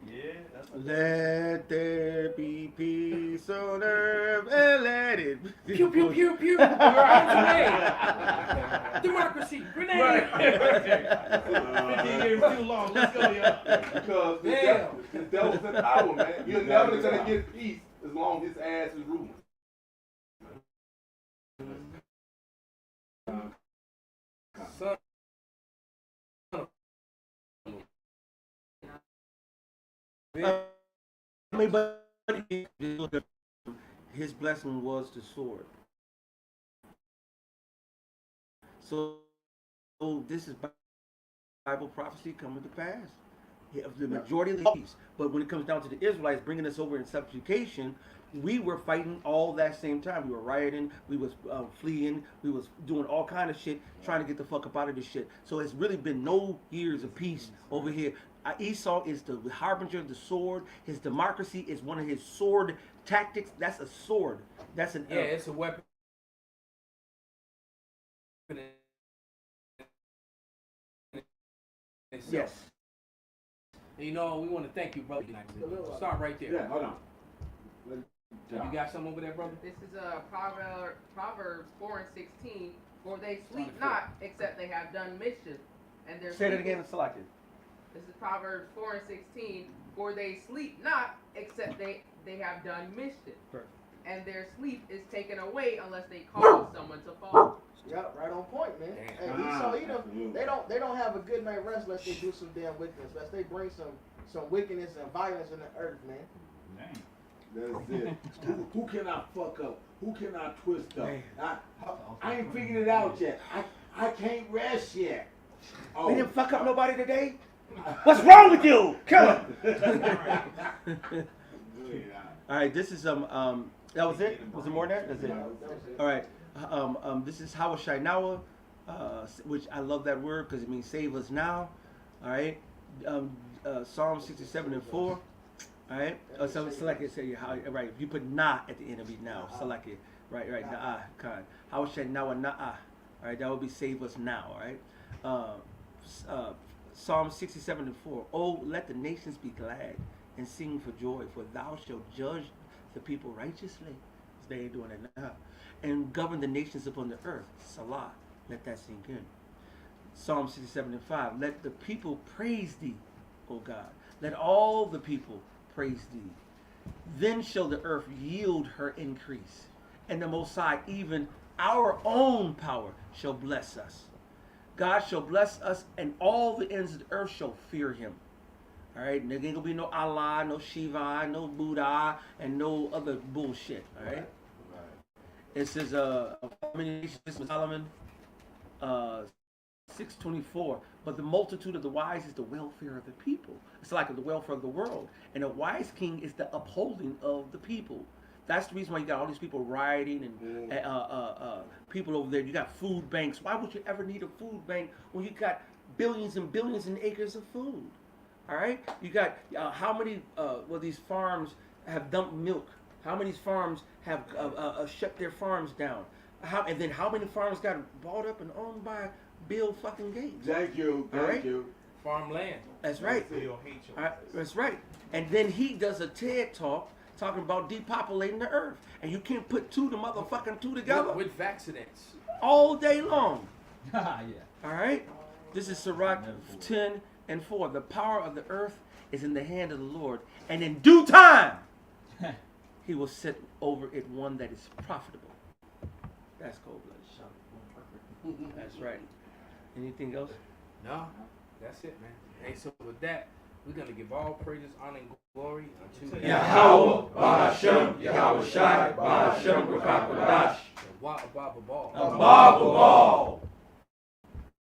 Yeah, that's let there be peace on earth and let it be. Pew, pew, pew, pew. You're out grenade. Democracy. Grenade. 15 years too long. Let's go, y'all. Because the devil's in power, man. You're never going to get peace as long as his ass is ruling. Son. I mean, but his blessing was the sword. So this is Bible prophecy coming to pass. The majority of the peace. But when it comes down to the Israelites bringing us over in subjugation, we were fighting all that same time. We were rioting, we was fleeing, we was doing all kind of shit, trying to get the fuck up out of this shit. So it's really been no years of peace over here. Esau is the harbinger of the sword. His democracy is one of his sword tactics. That's a sword. That's an it's a weapon. Yes. You know, we want to thank you, brother. Start right there. Yeah, hold on. You got something over there, brother? This is Proverbs 4:16. For they sleep not, except they have done mischief, and their Say that sleep again, Salaki. This is Proverbs 4:16. For they sleep not, except they have done mischief, and their sleep is taken away unless they cause someone to fall. Yep, right on point, man. Hey, Damn. Esau, Edom, they don't have a good night rest unless they do some damn wickedness, unless they bring some wickedness and violence in the earth, man. Dang. That's it. Who can I fuck up? Who can I twist up? Man. I ain't figured it out yet. I can't rest yet. Oh. We didn't fuck up nobody today? What's wrong with you? Kill him! All right, this is that was it. Was it more than that? That's it. All right. This is Hawashai which I love that word because it means save us now. All right. Psalm 67 and 4. All right. So select it. Say how right. If you put na at the end of it now, select it. Right. Na'a. Kind. Hawashai na'a. All right. That would be save us now. All right. Psalm 67 and 4. Oh, let the nations be glad and sing for joy, for thou shalt judge the people righteously. They ain't doing it now. And govern the nations upon the earth. Salah. Let that sink in. Psalm 67 and 5. Let the people praise thee, O God. Let all the people praise thee. Then shall the earth yield her increase. And the Most High, even our own power, shall bless us. God shall bless us, and all the ends of the earth shall fear him. All right, there ain't gonna be no Allah, no Shiva, no Buddha, and no other bullshit. All right. It says, Solomon 6:24. But the multitude of the wise is the welfare of the people. It's like the welfare of the world, and a wise king is the upholding of the people. That's the reason why you got all these people rioting and people over there. You got food banks. Why would you ever need a food bank when you got billions and billions and acres of food? All right. You got how many? These farms have dumped milk. How many farms have shut their farms down? And then how many farms got bought up and owned by Bill fucking Gates? Thank you. Thank you. Farmland. That's right. That's right. And then he does a TED talk talking about depopulating the earth, and you can't put the motherfucking two together With vaccinates. all day long. Yeah. All right. This is Sirach 10 and 4. The power of the earth is in the hand of the Lord, and in due time he will set over it one that is profitable. That's cold-blooded. That's right. Anything else? No, that's it, man. Hey, so with that, we're going to give all praises, honor, and glory unto Yahweh, Ba'ashem, Yahweh Shai, Ba'ashem, Rakakadash. the Wa Abba Ball. Abba Ball.